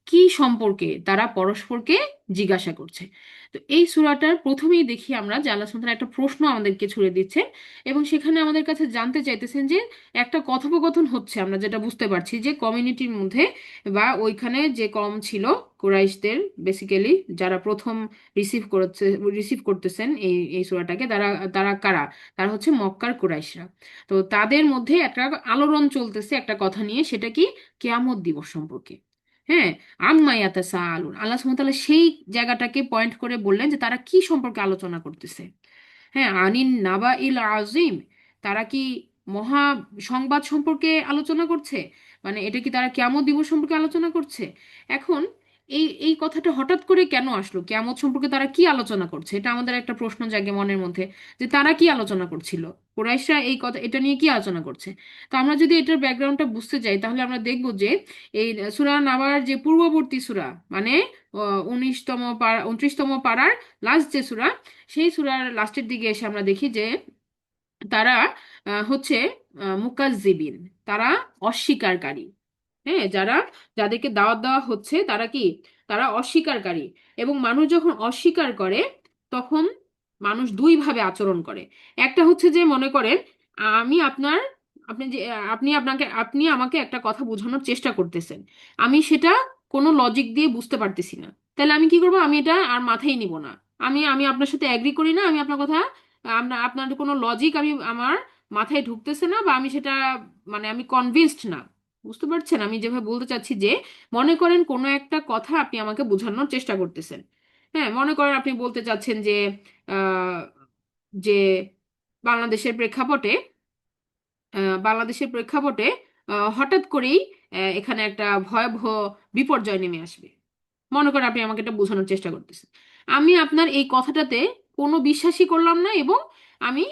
Speaker 1: কি সম্পর্কে তারা পরস্পরকে জিজ্ঞাসা করছে। তো এই সূরাটার প্রথমেই দেখি আমরা যে আল্লাহ সুবহানাহু ওয়া তাআলা একটা প্রশ্ন আমাদেরকে ছুড়ে দিচ্ছেন, এবং সেখানে আমাদের কাছে জানতে চাইতেছেন যে একটা কথোপকথন হচ্ছে, আমরা যেটা বুঝতে পারছি যে কমিউনিটির মধ্যে বা ওইখানে যে কম ছিল কুরাইশদের, বেসিক্যালি যারা প্রথম রিসিভ করতেছেন এই এই সূরাটাকে, তারা তারা কারা, তারা হচ্ছে মক্কার কুরাইশরা। তো তাদের মধ্যে একটা আলোড়ন চলতেছে একটা কথা নিয়ে, সেটা কি কিয়ামত দিবস সম্পর্কে। হ্যাঁ, আম্মা ইয়াতাসাআলুন, আল্লাহ সুবহানাহু ওয়া তাআলা সেই জায়গাটাকে পয়েন্ট করে বললেন যে তারা কি সম্পর্কে আলোচনা করতেছে। হ্যাঁ, আনিন নাবাইল আজিম, তারা কি মহা সংবাদ সম্পর্কে আলোচনা করছে, মানে এটা কি তারা কিয়ামত দিবস সম্পর্কে আলোচনা করছে। এখন এই এই কথাটা হঠাৎ করে কেন আসলো, কিয়ামত সম্পর্কে তারা কি আলোচনা করছে, এটা আমাদের একটা প্রশ্ন জাগে মনের মধ্যে, যে তারা কি আলোচনা করছিল, কুরাইশরা এই কথা এটা নিয়ে কি আলোচনা করছে। তো আমরা যদি এটার ব্যাকগ্রাউন্ডটা বুঝতে যাই, তাহলে আমরা দেখব যে এই সূরা নাবার যে পূর্ববর্তী সূরা, মানে 29তম পারার লাস্ট যে সূরা, সেই সূরার লাস্টের দিকে এসে আমরা দেখি যে তারা হচ্ছে মুকাজ্জিবিন, তারা অস্বীকারী। হ্যাঁ, যাদেরকে দাওয়াত দেওয়া হচ্ছে তারা কি, তারা অস্বীকারী। এবং মানুষ যখন অস্বীকার করে তখন মানুষ দুই ভাবে আচরণ করে। একটা হচ্ছে যে মনে করেন আমি আপনার, আপনি যে আপনি আমাকে একটা কথা বোঝানোর চেষ্টা করতেছেন, আমি সেটা কোনো লজিক দিয়ে বুঝতে পারতেছি না, তাহলে আমি কি করব, আমি এটা আর মাথায় নিব না। আমি আপনার সাথে অ্যাগ্রি করি না, আমি আপনার কথা, আপনার কোনো লজিক আমার মাথায় ঢুকতেছে না, বা আমি সেটা মানে আমি কনভিন্সড না। বুঝতে পারছেন আমি যেভাবে বলতে চাচ্ছি, যে মনে করেন কোনো একটা কথা আপনি আমাকে বোঝানোর চেষ্টা করতেছেন। হ্যাঁ, মনে করেন আপনি বলতে চাচ্ছেন যে আহ, যে বাংলাদেশের প্রেক্ষাপটে বাংলাদেশের প্রেক্ষাপটে হঠাৎ করেই এখানে একটা ভয়াবহ বিপর্যয় নেমে আসবে। মনে করেন আপনি আমাকে এটা বোঝানোর চেষ্টা করতেছেন, আমি আপনার এই কথাটাতে কোনো বিশ্বাসই করলাম না, এবং আমি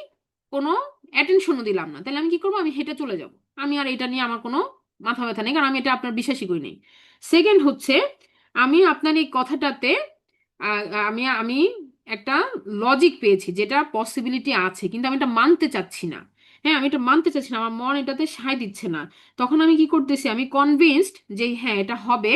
Speaker 1: কোনো অ্যাটেনশনও দিলাম না, তাহলে আমি কি করবো, আমি হেঁটে চলে যাব। আমি আর এটা নিয়ে আমার কোনো মাথা ব্যথা নেই, কারণ আমি এটা আপনার বিশ্বাসই করি নেই। সেকেন্ড হচ্ছে, আমি আপনার এই কথাটাতে আমি আমি একটা লজিক পেয়েছি, যেটা পসিবিলিটি আছে, কিন্তু আমি এটা মানতে চাচ্ছি না। হ্যাঁ, আমি এটা মানতে চাচ্ছি না, আমার মন এটাতে সায় দিচ্ছে না। তখন আমি কি করতেছি, আমি কনভিন্সড যে হ্যাঁ এটা হবে,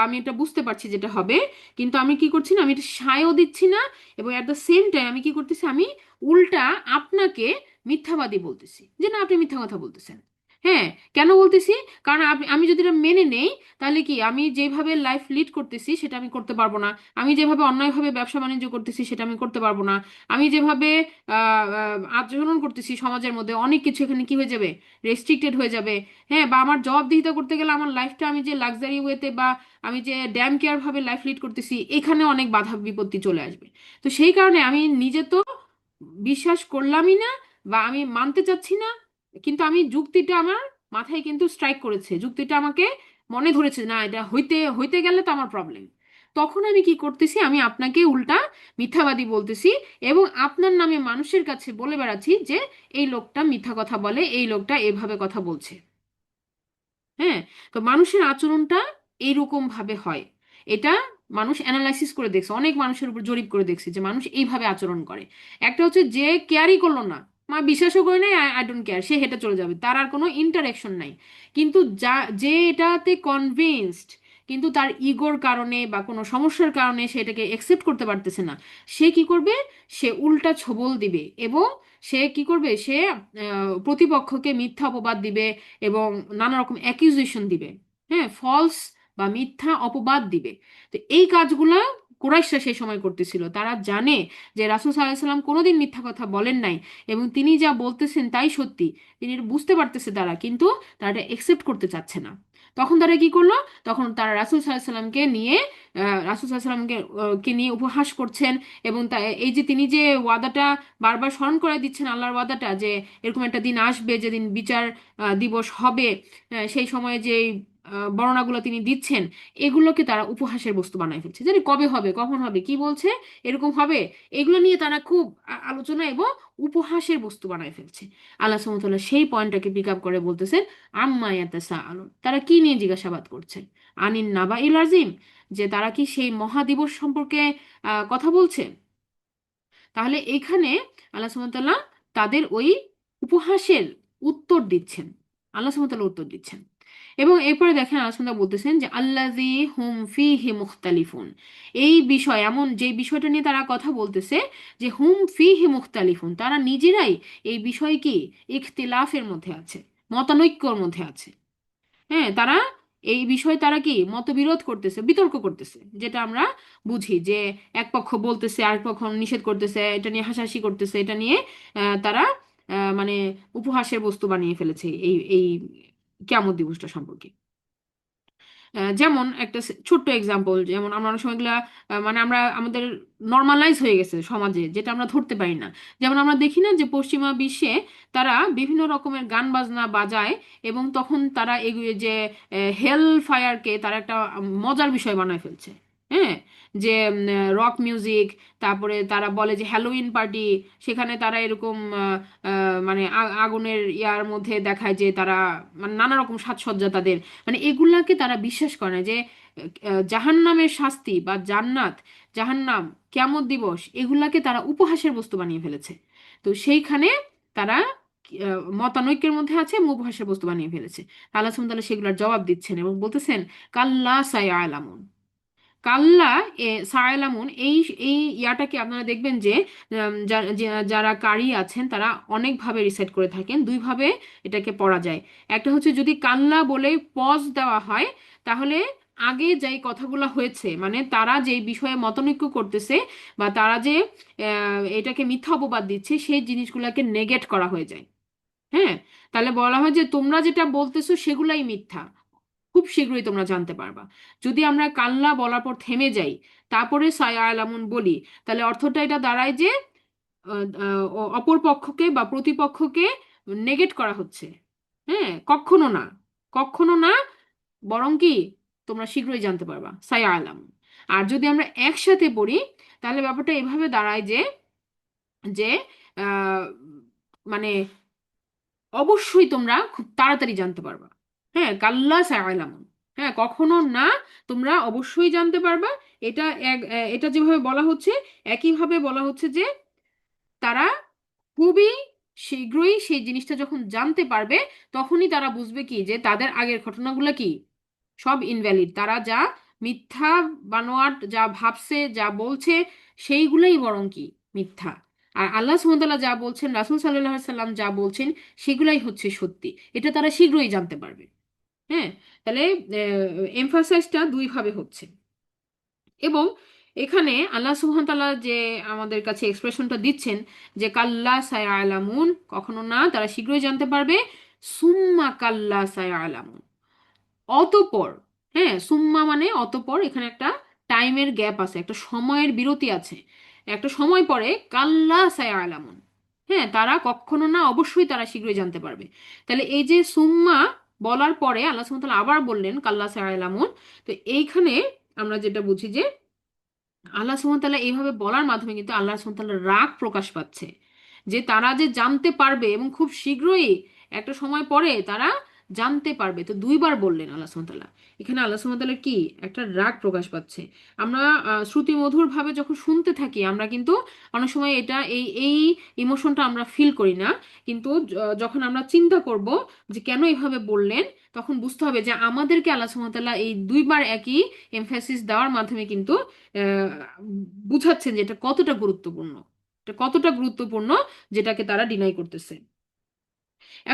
Speaker 1: আমি এটা বুঝতে পারছি যেটা হবে, কিন্তু আমি কি করছি না, আমি এটা সায়ও দিচ্ছি না। এবং অ্যাট দ্য সেম টাইম আমি কি করতেছি, আমি উল্টা আপনাকে মিথ্যাবাদী বলতেছি, যে না আপনি মিথ্যা কথা বলতেছেন। হ্যাঁ, কেন বলতেছি, কারণ আমি যদি এটা মেনে নেই, তাহলে কি আমি যেভাবে লাইফ লিড করতেছি সেটা আমি করতে পারবো না। আমি যেভাবে অন্যায়ভাবে ব্যবসা বাণিজ্য করতেছি সেটা আমি করতে পারবো না। আমি যেভাবে আচরণ করতেছি সমাজের মধ্যে, অনেক কিছু এখানে কি হয়ে যাবে, রেস্ট্রিক্টেড হয়ে যাবে। হ্যাঁ, বা আমার জবাবদিহিতা করতে গেলে আমার লাইফটা আমি যে লাক্সারি ওয়েতে বা আমি যে ড্যাম কেয়ার ভাবে লাইফ লিড করতেছি, এখানে অনেক বাধা বিপত্তি চলে আসবে। তো সেই কারণে আমি নিজে তো বিশ্বাস করলামই না, বা আমি মানতে চাচ্ছি না, কিন্তু আমি যুক্তিটা আমার মাথায় কিন্তু স্ট্রাইক করেছে, যুক্তিটা আমাকে মনে ধরেছে, না এটা হইতে হইতে গেলে তো আমার প্রবলেম। তখন আমি কি করতেছি, আমি আপনাকে উল্টা মিথ্যাবাদী বলতেছি, এবং আপনার নামে মানুষের কাছে বলে বেড়াচ্ছি যে এই লোকটা মিথ্যা কথা বলে, এই লোকটা এভাবে কথা বলছে। হ্যাঁ, তো মানুষের আচরণটা এইরকম ভাবে হয়। এটা মানুষ অ্যানালাইসিস করে দেখছে, অনেক মানুষের উপর জরিপ করে দেখছে যে মানুষ এইভাবে আচরণ করে। একটা হচ্ছে যে কেয়ারই করলো না, মা বিশ্বাসও করি নাই, আই ডোন্ট কেয়ার, সে হেঁটে চলে যাবে, তার আর কোনো ইন্টারাকশন নাই। কিন্তু যে এটাতে কনভিন্সড, কিন্তু তার ইগোর কারণে বা কোনো সমস্যার কারণে সে এটাকে একসেপ্ট করতে পারতেছে না, সে কি করবে, সে উল্টা ছবল দিবে, এবং সে কি করবে, সে প্রতিপক্ষকে মিথ্যা অপবাদ দিবে এবং নানা রকম অ্যাকিউজেশন দিবে। হ্যাঁ, ফলস বা মিথ্যা অপবাদ দিবে। তো এই কাজগুলা কুরাইশরা সেই সময় করতেছিল। তারা জানে যে রাসূল সাল্লাল্লাহু আলাইহি সাল্লাম কোনোদিন মিথ্যা কথা বলেন নাই, এবং তিনি যা বলতেছেন তাই সত্যি, তিনি এটা বুঝতে পারতেছে তারা, কিন্তু তারা এটা একসেপ্ট করতে চাচ্ছে না। তখন তারা কি করলো, তখন তারা রাসূল সাল্লাল্লাহু আলাইহি সাল্লামকে নিয়ে রাসূল সাল্লাল্লাহু আলাইহি সাল্লামকে কে নিয়ে উপহাস করছেন, এবং এই যে তিনি যে ওয়াদাটা বারবার স্মরণ করে দিচ্ছেন, আল্লাহর ওয়াদাটা, যে এরকম একটা দিন আসবে যেদিন বিচার দিবস হবে, সেই সময়ে যে বর্ণনাগুলো তিনি দিচ্ছেন, এগুলোকে তারা উপহাসের বস্তু বানায় ফেলছে। জানি কবে হবে, কখন হবে, কি বলছে, এরকম হবে, এগুলো নিয়ে তারা খুব আলোচনা এবং উপহাসের বস্তু বানায় ফেলছে। আল্লাহ সুবহানাহু ওয়া তাআলা সেই পয়েন্টটাকে পিক আপ করে বলতেছেন, আম্মা ইয়াতাসাআলুন, তারা কি নিয়ে জিজ্ঞাসাবাদ করছে, আনিন নাবাইল আযীম, যে তারা কি সেই মহাদিবস সম্পর্কে কথা বলছে। তাহলে এখানে আল্লাহ সুবহানাহু ওয়া তাআলা তাদের ওই উপহাসের উত্তর দিচ্ছেন, আল্লাহ সুবহানাহু ওয়া তাআলা উত্তর দিচ্ছেন। এবং এরপরে দেখেন আল্লাহ সুবহানাহু ওয়া তাআলা বলতেছেন যে আল্লাযী হুম ফীহি মুখতালিফুন, এই বিষয়, এমন যে বিষয়টা নিয়ে তারা কথা বলতেছে, যে হুম ফীহি মুখতালিফুন, তারা নিজেরাই এই বিষয় কি ইখতিলাফের মধ্যে আছে, মতানৈক্যর মধ্যে আছে। হ্যাঁ, তারা এই বিষয়ে তারা কি মতবিরোধ করতেছে, বিতর্ক করতেছে, যেটা আমরা বুঝি যে এক পক্ষ বলতেছে আরেক পক্ষ নিষেধ করতেছে, এটা নিয়ে হাসাহাসি করতেছে, এটা নিয়ে তারা মানে উপহাসের বস্তু বানিয়ে ফেলেছে এই এই কিয়ামত দিবসটা সম্পর্কে। যেমন একটা ছোট্ট এক্সাম্পল, যেমন আমরা অনেক সময় এগুলা মানে আমরা আমাদের নর্মালাইজ হয়ে গেছে সমাজে, যেটা আমরা ধরতে পারি না। যেমন আমরা দেখি না যে পশ্চিমা বিশ্বে তারা বিভিন্ন রকমের গান বাজনা বাজায়, এবং তখন তারা এগুলো যে হেল ফায়ারকে তারা একটা মজার বিষয় বানায় ফেলছে। হ্যাঁ, যে রক মিউজিক, তারপরে তারা বলে যে হ্যালোউইন পার্টি, সেখানে তারা এরকম মানে আগুনের ইয়ার মধ্যে দেখায় যে তারা মানে নানা রকম সাজসজ্জা তাদের, মানে এগুলাকে তারা বিশ্বাস করে না যে জাহান্নামের শাস্তি বা জান্নাত, জাহান্নাম, কিয়ামত দিবস, এগুলাকে তারা উপহাসের বস্তু বানিয়ে ফেলেছে। তো সেইখানে তারা মতানৈক্যের মধ্যে আছে এবং উপহাসের বস্তু বানিয়ে ফেলেছে। আল্লাহ সুবহানাহু ওয়া তাআলা সেগুলোর জবাব দিচ্ছেন এবং বলতেছেন, কাল্লা সায়ালামুন, কাল্লা সায়ালামুন, এই এই ইয়াটাকে আপনারা দেখবেন যে যারা কারি আছেন তারা অনেকভাবে রিসেট করে থাকেন, দুইভাবে এটাকে পড়া যায়। একটা হচ্ছে যদি কাল্লা বলে পজ দেওয়া হয়, তাহলে আগে যেই কথাগুলো হয়েছে, মানে তারা যে বিষয়ে মতনৈক্য করতেছে বা তারা যে এটাকে মিথ্যা অপবাদ দিচ্ছে, সেই জিনিসগুলোকে নেগেট করা হয়ে যায়। হ্যাঁ, তাহলে বলা হয় যে তোমরা যেটা বলতেছো সেগুলাই মিথ্যা, খুব শীঘ্রই তোমরা জানতে পারবা। যদি আমরা কাল্লা বলার পর থেমে যাই, তারপরে সায়া আলামুন বলি, তাহলে অর্থটা এটা দাঁড়ায় যে অপর পক্ষকে বা প্রতিপক্ষকে নেগেট করা হচ্ছে। হ্যাঁ, কখনো না, কখনো না, বরং কি তোমরা শীঘ্রই জানতে পারবা, সায়া আলামুন। আর যদি আমরা একসাথে পড়ি, তাহলে ব্যাপারটা এভাবে দাঁড়ায় যে যে আহ, মানে অবশ্যই তোমরা খুব তাড়াতাড়ি জানতে পারবা। হ্যাঁ, কাল্লা সায়ালামুন, হ্যাঁ, কখনো না, তোমরা অবশ্যই জানতে পারবা। এটা এটা যেভাবে বলা হচ্ছে, একইভাবে বলা হচ্ছে যে তারা খুবই শীঘ্রই সেই জিনিসটা যখন জানতে পারবে, তখনই তারা বুঝবে কি যে তাদের আগের ঘটনাগুলো কি সব ইনভ্যালিড, তারা যা মিথ্যা বানোয়াট যা ভাবছে যা বলছে, সেইগুলোই বরং কি মিথ্যা। আর আল্লাহ সুবহানাহু ওয়া তাআলা যা বলছেন, রাসূল সাল্লাল্লাহু আলাইহি সাল্লাম যা বলছেন, সেগুলাই হচ্ছে সত্যি। এটা তারা শীঘ্রই জানতে পারবে। হ্যাঁ, তাহলে এমফাসাইজটা দুই ভাবে হচ্ছে। এবং এখানে আল্লাহ সুবহানাহু ওয়া তাআলা যে আমাদের কাছে এক্সপ্রেশনটা দিচ্ছেন, যে কাল্লা সায়ালামুন, কখনো না, তারা শীঘ্রই জানতে পারবে, সুম্মা কাল্লা সায়ালামুন, অতঃপর। হ্যাঁ, সুম্মা মানে অতঃপর, এখানে একটা টাইমের গ্যাপ আছে, একটা সময়ের বিরতি আছে, একটা সময় পরে কাল্লা সায়ালামুন, হ্যাঁ, তারা কখনো না, অবশ্যই তারা শীঘ্রই জানতে পারবে। তাহলে এই যে সুম্মা বলার পরে আল্লাহ সুবহানাহু ওয়া তাআলা আবার বললেন কাল্লা সায়ালামুন, তো এইখানে আমরা যেটা বুঝি যে আল্লাহ সুবহানাহু ওয়া তাআলা এইভাবে বলার মাধ্যমে কিন্তু আল্লাহ সুবহানাহু ওয়া তাআলার রাগ প্রকাশ পাচ্ছে, যে তারা যে জানতে পারবে এবং খুব শীঘ্রই একটা সময় পরে তারা জানতে পারবে। তো দুইবার বললেন আল্লাহ সুবহানাহু ওয়া তাআলা। এখানে আল্লাহ সুবহানাহু ওয়া তাআলার কি একটা রাগ প্রকাশ পাচ্ছে। আমরা শ্রুতি মধুর ভাবে যখন শুনতে থাকি আমরা কিন্তু অনেক সময় এটা এই ইমোশনটা আমরা ফিল করি না, কিন্তু যখন আমরা চিন্তা করব যে কেন এইভাবে বললেন, তখন বুঝতে হবে যে আমাদেরকে আল্লাহ সুবহানাহু ওয়া তাআলা এই দুইবার একই এমফাসিস দেওয়ার মাধ্যমে কিন্তু আহ, বুঝাচ্ছেন যে এটা কতটা গুরুত্বপূর্ণ, এটা কতটা গুরুত্বপূর্ণ যেটাকে তারা ডিনাই করতেছে।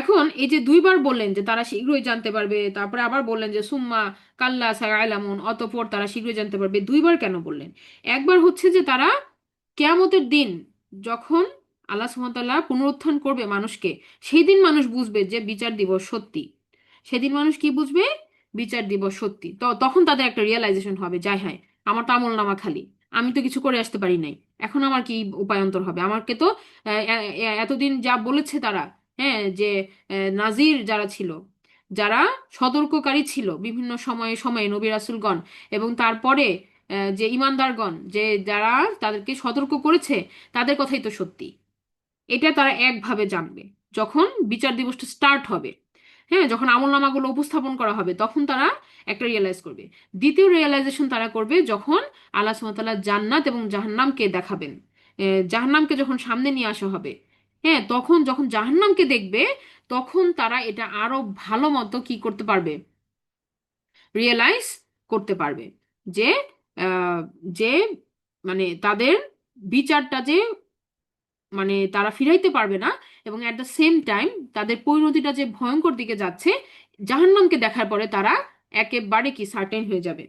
Speaker 1: এখন এই যে দুইবার বললেন যে তারা শীঘ্রই জানতে পারবে, তারপরে আবার বললেন যে সুম্মা কাল্লা সায়ালামুন, অতঃপর তারা শীঘ্রই জানতে পারবে, দুইবার কেন বললেন? একবার হচ্ছে যে তারা কিয়ামতের দিন যখন আল্লাহ সুবহানাহু ওয়া তাআলা পুনরুত্থান করবে মানুষকে, সেই দিন মানুষ বুঝবে যে বিচার দিবস সত্যি। সেদিন মানুষ কি বুঝবে? বিচার দিবস সত্যি। তো তখন তাদের একটা রিয়েলাইজেশন হবে, যাই হ্যাঁ, আমার তো আমল নামা খালি, আমি তো কিছু করে আসতে পারি নাই, এখন আমার কি উপায়ন্তর হবে? আমাকে তো এতদিন যা বলেছে তারা, হ্যাঁ, যে নাজির যারা ছিল, যারা সতর্ককারী ছিল বিভিন্ন সময়ে সময়ে নবী রাসূলগণ, এবং তারপরে যে ইমানদারগণ, যে যারা তাদেরকে সতর্ক করেছে, তাদের কথাই তো সত্যি। এটা তারা একভাবে জানবে যখন বিচার দিবসটা স্টার্ট হবে। হ্যাঁ, যখন আমলনামাগুলো উপস্থাপন করা হবে তখন তারা একটা রিয়েলাইজ করবে। দ্বিতীয় রিয়েলাইজেশন তারা করবে যখন আল্লাহ সুবহানাহু ওয়া তাআলা জান্নাত এবং জাহান্নামকে দেখাবেন। জাহান্নামকে যখন সামনে নিয়ে আসা হবে, হ্যাঁ, তখন যখন জাহান্নামকে দেখবে, তখন তারা এটা আরো ভালো মতো কি করতে পারবে? রিয়েলাইজ করতে পারবে যে আহ, যে মানে তাদের বিচারটা যে মানে তারা ফিরাইতে পারবে না, এবং অ্যাট দ্য সেম টাইম তাদের পরিণতিটা যে ভয়ঙ্কর দিকে যাচ্ছে, জাহান্নামকে দেখার পরে তারা একেবারে কি সার্টেন হয়ে যাবে।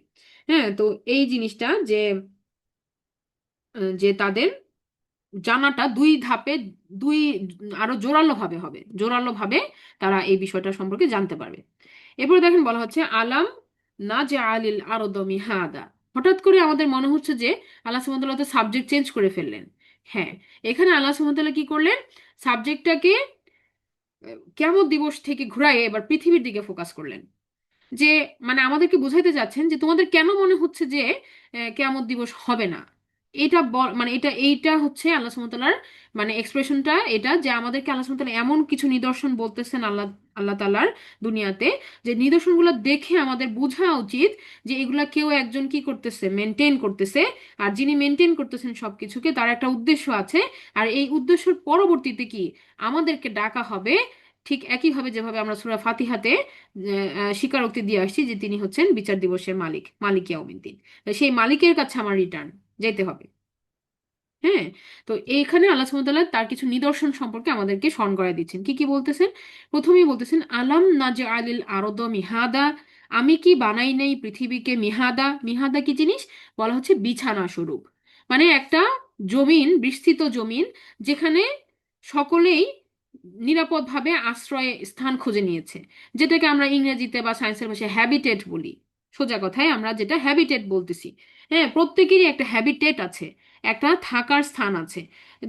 Speaker 1: হ্যাঁ, তো এই জিনিসটা যে যে তাদের জানাটা দুই ধাপে, দুই আরো জোরালো ভাবে হবে, জোরালো ভাবে তারা এই বিষয়টা সম্পর্কে জানতে পারবে। এরপরে দেখেন বলা হচ্ছে আলাম না যে আলিল আরদ মিহাদা। হঠাৎ করে আমাদের মনে হচ্ছে যে আল্লাহ সুবহানাহু ওয়া তাআলা তো সাবজেক্ট চেঞ্জ করে ফেললেন। হ্যাঁ, এখানে আল্লাহ সুবহানাহু ওয়া তাআলা কি করলেন? সাবজেক্টটাকে কিয়ামত দিবস থেকে ঘুরায় এবার পৃথিবীর দিকে ফোকাস করলেন। যে মানে আমাদেরকে বুঝাইতে যাচ্ছেন যে তোমাদের কেন মনে হচ্ছে যে কিয়ামত দিবস হবে না? এটা মানে এইটা হচ্ছে আল্লাহ সুবহানাহু ওয়া তাআলার মানে এক্সপ্রেশনটা, এটা যে আমাদেরকে আল্লাহ সুবহানাহু ওয়া তাআলা এমন কিছু নিদর্শন বলতেছেন আল্লাহ আল্লাহ তাআলার দুনিয়াতে, যে নিদর্শনগুলো দেখে আমাদের বোঝা উচিত যে এগুলা কেউ একজন কি করতেছে, মেনটেন করতেছে। আর যিনি মেনটেন করতেছেন সবকিছুকে, তার একটা উদ্দেশ্য আছে। আর এই উদ্দেশ্যের পরবর্তীতে কি আমাদেরকে ডাকা হবে, ঠিক একইভাবে যেভাবে আমরা সূরা ফাতিহাতে স্বীকারোক্তি দিয়ে আসছি যে তিনি হচ্ছেন বিচার দিবসের মালিক, মালিক ইয়াউমিদ্দিন। তো সেই মালিকের কাছে আমার রিটার্ন যেতে হবে। হ্যাঁ, তো এইখানে আল্লাহ সুবহানাহু ওয়া তাআলা তার কিছু নিদর্শন সম্পর্কে আমাদেরকে স্মরণ করায় দিচ্ছেন। কি কি বলতেছেন? প্রথমেই বলতেছেন আলাম নাজআলিল আরদ মিহাদা, আমি কি বানাই নাই পৃথিবীকে মিহাদা। মিহাদা কি জিনিস? বলা হচ্ছে বিছানা স্বরূপ। মানে একটা জমিন, বিস্তৃত জমিন, যেখানে সকলেই নিরাপদভাবে আশ্রয় স্থান খুঁজে নিয়েছে, যেটাকে আমরা ইংরেজিতে বা সায়েন্সের ভাষায় হ্যাবিটেট বলি। সোজা কথায় আমরা যেটা হ্যাবিটেট বলতেছি। হ্যাঁ, প্রত্যেকেরই একটা হ্যাবিটেট আছে, একটা থাকার স্থান আছে।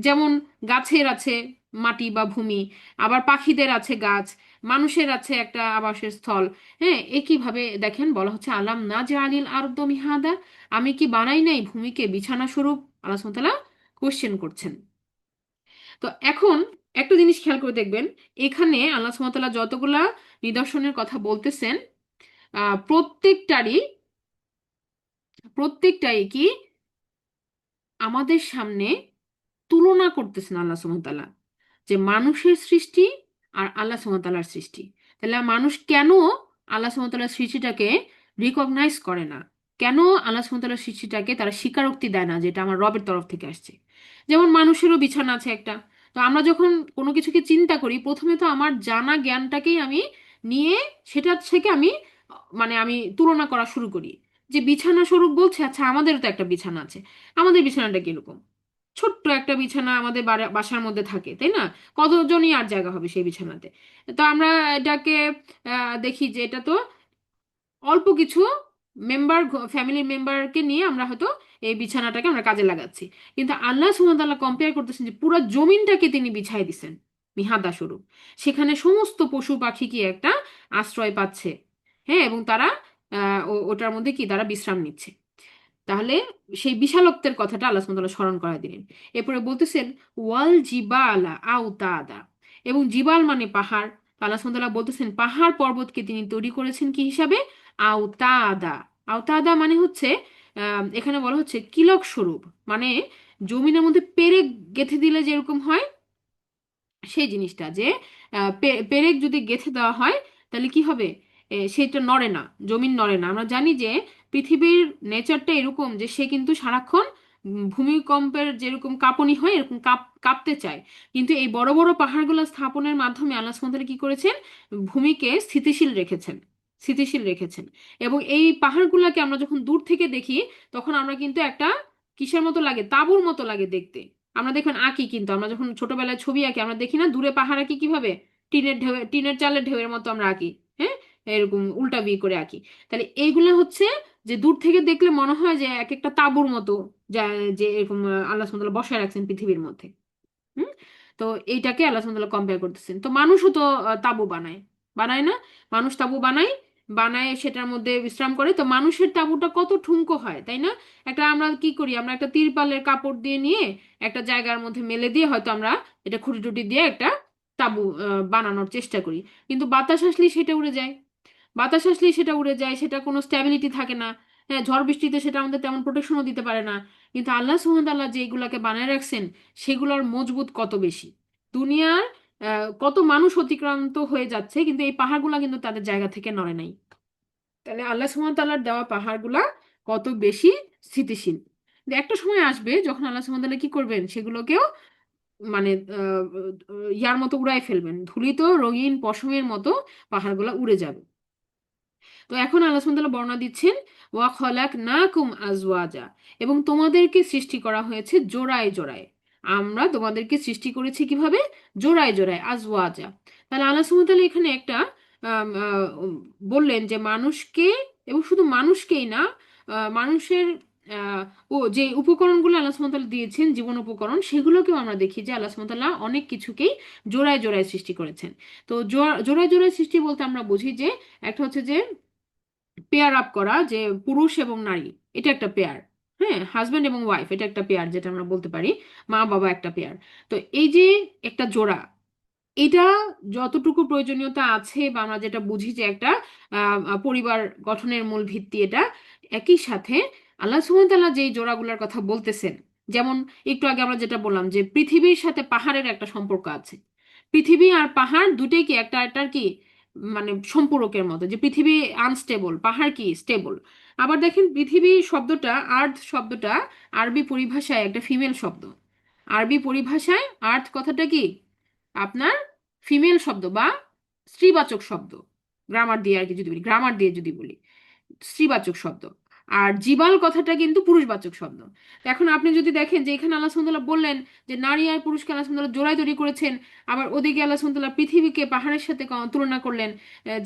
Speaker 1: যেমন গাছের আছে মাটি বা ভূমি, আবার পাখিদের আছে গাছ, মানুষের আছে একটা আবাসের স্থল। হ্যাঁ, একইভাবে দেখেন বলা হচ্ছে আলাম না যে আলিল আরদ মিহাদা, আমি কি বানাই নাই ভূমিকে বিছানা স্বরূপ? আল্লাহ সুবহানাহু ওয়া তাআলা কোশ্চেন করছেন। তো এখন একটা জিনিস খেয়াল করে দেখবেন, এখানে আল্লাহ সুবহানাহু ওয়া তাআলা যতগুলা নিদর্শনের কথা বলতেছেন, প্রত্যেকটারই প্রত্যেকটাই কি আমাদের সামনে তুলনা করতেছেন আল্লাহ সুবহানাহু ওয়া তাআলা, যে মানুষের সৃষ্টি আর আল্লাহ সুবহানাহু ওয়া তাআলার সৃষ্টি। তাহলে মানুষ কেন আল্লাহ সুবহানাহু ওয়া তাআলার সৃষ্টিটাকে রিকগনাইজ করে না? কেন আল্লাহ সুবহানাহু ওয়া তাআলার সৃষ্টিটাকে তারা স্বীকারোক্তি দেয় না যেটা আমার রবের তরফ থেকে আসছে? যেমন মানুষেরও বিছানা আছে একটা। তো আমরা যখন কোনো কিছুকে চিন্তা করি, প্রথমে তো আমার জানা জ্ঞানটাকেই আমি নিয়ে সেটা থেকে আমি মানে আমি তুলনা করা শুরু করি। যে বিছানা স্বরূপ বলছে, আচ্ছা আমাদেরও তো একটা বিছানা আছে, আমাদের বিছানাটা কিরকম? ছোট্ট একটা বিছানা আমাদের বাসার মধ্যে থাকে, তাই না? কতজনই আর জায়গা হবে সেই বিছানাতে? তো আমরা এটাকে দেখি যে এটা তো অল্প কিছু মেম্বার, ফ্যামিলির মেম্বারকে নিয়ে আমরা হয়তো এই বিছানাটাকে আমরা কাজে লাগাচ্ছি। কিন্তু আল্লাহ সুবহানাহু ওয়া তাআলা কম্পেয়ার করতেছেন যে পুরো জমিনটাকে তিনি বিছাই দিছেন মিহাদা স্বরূপ। সেখানে সমস্ত পশু পাখি কি একটা আশ্রয় পাচ্ছে। হ্যাঁ, এবং তারা ওটার মধ্যে কি তারা বিশ্রাম নিচ্ছে। তাহলে সেই বিশালত্বের কথাটা আল্লাহ সুবহানাহু ওয়া তাআলা স্মরণ করায় দিলেন। এরপরে বলতেছেন ওয়াল জিবালা আওতাদা, এবং জিবাল মানে পাহাড়, তো আল্লাহ সুবহানাহু ওয়া তাআলা বলতেছেন পাহাড় পর্বতকে তিনি তৈরি করেছেন কি হিসাবে? আওতাদা। আওতাদা মানে হচ্ছে এখানে বলা হচ্ছে কিলক স্বরূপ, মানে জমিনের মধ্যে পেরেক গেঁথে দিলে যেরকম হয় সেই জিনিসটা, যে পেরেক যদি গেঁথে দেওয়া হয় তাহলে কি হবে? সেটা নড়ে না, জমিন নড়ে না। আমরা জানি যে পৃথিবীর নেচারটা এরকম যে সে কিন্তু সারাক্ষণ ভূমিকম্পের যেরকম কাঁপুনি হয় এরকম কাঁপতে চায়। কিন্তু এই বড় বড় পাহাড়গুলো স্থাপনের মাধ্যমে আল্লাহ সুবহানাহু ওয়া তাআলা কি করেছেন? ভূমিকে স্থিতিশীল রেখেছেন, স্থিতিশীল রেখেছেন। এবং এই পাহাড়গুলোকে আমরা যখন দূর থেকে দেখি তখন আমরা কিন্তু একটা কিসের মতো লাগে, তাঁবুর মতো লাগে দেখতে। আমরা দেখবেন আঁকি, কিন্তু আমরা যখন ছোটবেলায় ছবি আঁকি আমরা দেখি না দূরে পাহাড় আঁকি কিভাবে, টিনের ঢেউ, টিনের চালের ঢেউয়ের মতো আমরা আঁকি। হ্যাঁ, এরকম উল্টা ভি করে আঁকি। তাহলে এইগুলা হচ্ছে যে দূর থেকে দেখলে মনে হয় যে এক একটা তাঁবুর মতো, যা যে এরকম আল্লাহ সুবহানাহু ওয়া তাআলা বসায় রাখছেন পৃথিবীর মধ্যে। হুম। তো এইটাকে আল্লাহ সুবহানাহু ওয়া তাআলা কম্পেয়ার করতেছেন। তো মানুষও তো তাঁবু বানায়, বানায় না? মানুষ তাঁবু বানায়, বানায় সেটার মধ্যে বিশ্রাম করে। তো মানুষের তাঁবুটা কত ঠুনকো হয়, তাই না? একটা আমরা কি করি, আমরা একটা তিরপালের কাপড় দিয়ে নিয়ে একটা জায়গার মধ্যে মেলে দিয়ে হয়তো আমরা এটা খুঁটি টুটি দিয়ে একটা তাঁবু বানানোর চেষ্টা করি। কিন্তু বাতাস আসলেই সেটা উড়ে যায়, বাতাস আসলেই সেটা উড়ে যায়, সেটা কোনো স্ট্যাবিলিটি থাকে না। হ্যাঁ, ঝড় বৃষ্টিতে সেটা আমাদের তেমন প্রোটেকশনও দিতে পারে না। কিন্তু আল্লাহ সুবহানাহু ওয়া তাআলা যে এগুলাকে বানায় রাখছেন সেগুলোর মজবুত কত বেশি। দুনিয়ার কত মানুষ অতিক্রান্ত হয়ে যাচ্ছে কিন্তু এই পাহাড়গুলা কিন্তু তাদের জায়গা থেকে নড়ে নাই। তাহলে আল্লাহ সুবহানাহু ওয়া তাআলার দেওয়া পাহাড়গুলা কত বেশি স্থিতিশীল। কিন্তু একটা সময় আসবে যখন আল্লাহ সুবহানাহু ওয়া তাআলা কি করবেন, সেগুলোকেও মানে ইয়ার মতো উড়াই ফেলবেন, ধুলিত রঙিন পশমের মতো পাহাড়গুলা উড়ে যাবে। তো এখন আল্লাহ সুবহানাহু ওয়া তাআলা বর্ণনা দিচ্ছেন ওয়া খলাকনাকুম আজওয়াজা, এবং তোমাদেরকে সৃষ্টি করা হয়েছে জোড়ায় জোড়ায়। আমরা তোমাদেরকে সৃষ্টি করেছি কিভাবে? জোড়ায় জোড়ায়, আজওয়াজা। তাহলে আল্লাহ সুবহানাহু ওয়া তাআলা এখানে একটা আম, আহ, বললেন যে মানুষকে, এবং শুধু মানুষকেই না, মানুষের আহ, ও যে উপকরণগুলো আল্লাহ সুবহানাহু ওয়া তাআলা দিয়েছেন, জীবন উপকরণ, সেগুলোকেও আমরা দেখি যে আল্লাহ সুবহানাহু ওয়া তাআলা অনেক কিছুকেই জোড়ায় জোড়ায় সৃষ্টি করেছেন। তো জোড়ায় জোড়ায় সৃষ্টি বলতে আমরা বুঝি যে একটা হচ্ছে যে পেয়ার আপ করা, যে পুরুষ এবং নারী, এটা একটা পেয়ার। হ্যাঁ, হাজব্যান্ড এবং ওয়াইফ এটা একটা পেয়ার, যেটা আমরা বলতে পারি মা বাবা একটা পেয়ার। তো এই যে একটা জোড়া, এটা যতটুকু প্রয়োজনীয়তা আছে বা আমরা যেটা বুঝি যে একটা পরিবার গঠনের মূল ভিত্তি এটা, একই সাথে আল্লাহ সুবহানাহু ওয়া তাআলা যেই জোড়াগুলোর কথা বলতেছেন, যেমন একটু আগে আমরা যেটা বললাম যে পৃথিবীর সাথে পাহাড়ের একটা সম্পর্ক আছে। পৃথিবী আর পাহাড় দুটোই কি একটা একটার কি মানে সম্পূরকের মতো, যে পৃথিবী আনস্টেবল, পাহাড় কি স্টেবল। আবার দেখেন পৃথিবী শব্দটা, আর্থ শব্দটা আরবি পরিভাষায় একটা ফিমেল শব্দ। আরবি পরিভাষায় আর্থ কথাটা কি আপনার ফিমেল শব্দ বা স্ত্রীবাচক শব্দ। গ্রামার দিয়ে আর কি যদি বলি, গ্রামার দিয়ে যদি বলি, স্ত্রীবাচক শব্দ। আর জিবাল কথাটা কিন্তু পুরুষবাচক শব্দ। তো এখন আপনি যদি দেখেন যে এখানে আল্লাহ সুবহানাহু ওয়া তাআলা বললেন যে নারী আর পুরুষকে আল্লাহ সুবহানাহু ওয়া তাআলা জোড়ায় তৈরি করেছেন, আবার ওদিকে আল্লাহ সুবহানাহু ওয়া তাআলা পৃথিবীকে পাহাড়ের সাথে তুলনা করলেন,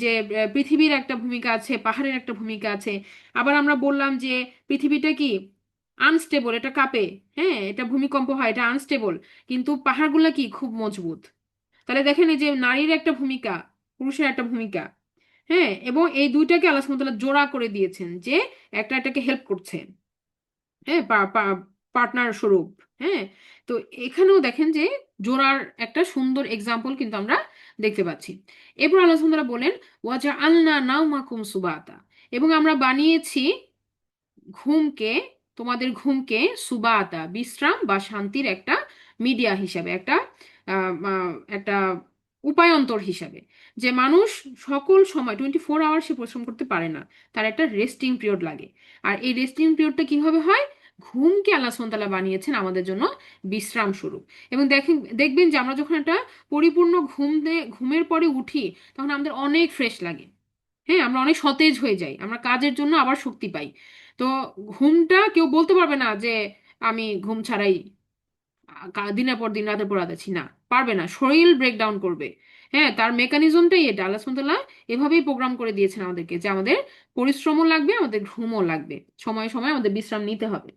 Speaker 1: যে পৃথিবীর একটা ভূমিকা আছে, পাহাড়ের একটা ভূমিকা আছে। আবার আমরা বললাম যে পৃথিবীটা কি আনস্টেবল, এটা কাঁপে, হ্যাঁ এটা ভূমিকম্প হয়, এটা আনস্টেবল, কিন্তু পাহাড়গুলা কি খুব মজবুত। তাহলে দেখেন এই যে নারীর একটা ভূমিকা, পুরুষের একটা ভূমিকা, হ্যাঁ, এবং এই দুইটাকে আল্লাহ সুবহানাহু ওয়া তাআলা জোড়া করে দিয়েছেন যে একটা এটাকে হেল্প করছে, হ্যাঁ, পার্টনার স্বরূপ। হ্যাঁ, তো এখানেও দেখেন যে জোড়ার একটা সুন্দর এক্সাম্পল কিন্তু আমরা দেখতে পাচ্ছি। এরপর আল্লাহ সুবহানাহু ওয়া তাআলা বলেন ওয়াজা আলনা নাওমাকুম সুবাতা, এবং আমরা বানিয়েছি ঘুমকে, তোমাদের ঘুমকে সুবাতা বিশ্রাম বা শান্তির একটা মিডিয়া হিসাবে, একটা উপায়ন্তর হিসাবে। যে মানুষ সকল সময় 24 আওয়ার সে পরিশ্রম করতে পারে না, তার একটা রেস্টিং পিরিয়ড লাগে। আর এই রেস্টিং পিরিয়ডটা কিভাবে হয়? ঘুমকে আল্লাহ সুবহানাহু ওয়া তাআলা বানিয়েছেন আমাদের জন্য বিশ্রাম স্বরূপ। এবং দেখবেন যে আমরা যখন একটা পরিপূর্ণ ঘুমের পরে উঠি তখন আমাদের অনেক ফ্রেশ লাগে। হ্যাঁ, আমরা অনেক সতেজ হয়ে যাই, আমরা কাজের জন্য আবার শক্তি পাই। তো ঘুমটা কেউ বলতে পারবে না যে আমি ঘুম ছাড়াই দিনের পর দিন রাতের পর রাত আছি, না, পারবে না, শরীর ব্রেকডাউন করবে। হ্যাঁ, তার মেকানিজমটাই এটা, আল্লাহ সুবহানাহু ওয়া তাআলা এভাবেই প্রোগ্রাম করে দিয়েছেন আমাদেরকে যে আমাদের পরিশ্রমও লাগবে, আমাদের ঘুমও লাগবে, সময় সময় আমাদের বিশ্রাম নিতে হবে।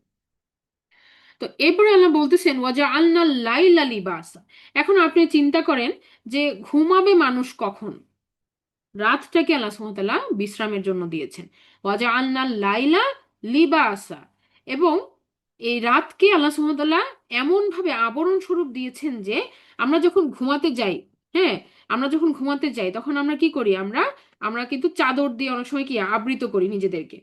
Speaker 1: তো এরপরে আল্লাহ বলতেছেন ওয়াজা আলনা লাইলা লিবাসা। এখন আপনি চিন্তা করেন যে ঘুমাবে মানুষ কখন? রাতটাকে আল্লাহ সুবহানাহু ওয়া তাআলা বিশ্রামের জন্য দিয়েছেন। ওয়াজা আলনা লাইলা লিবাসা, এবং এই রাতকে আল্লাহ সুবহানাহু ওয়া তাআলা এমন ভাবে আবরণ স্বরূপ দিয়েছেন যে আমরা যখন ঘুমাতে যাই হ্যাঁ, আমরা যখন ঘুমাতে যাই তখন আমরা কি করি, আমরা আমরা কিন্তু চাদর দিয়ে অনেক সময় কি আবৃত করি নিজেদেরকে,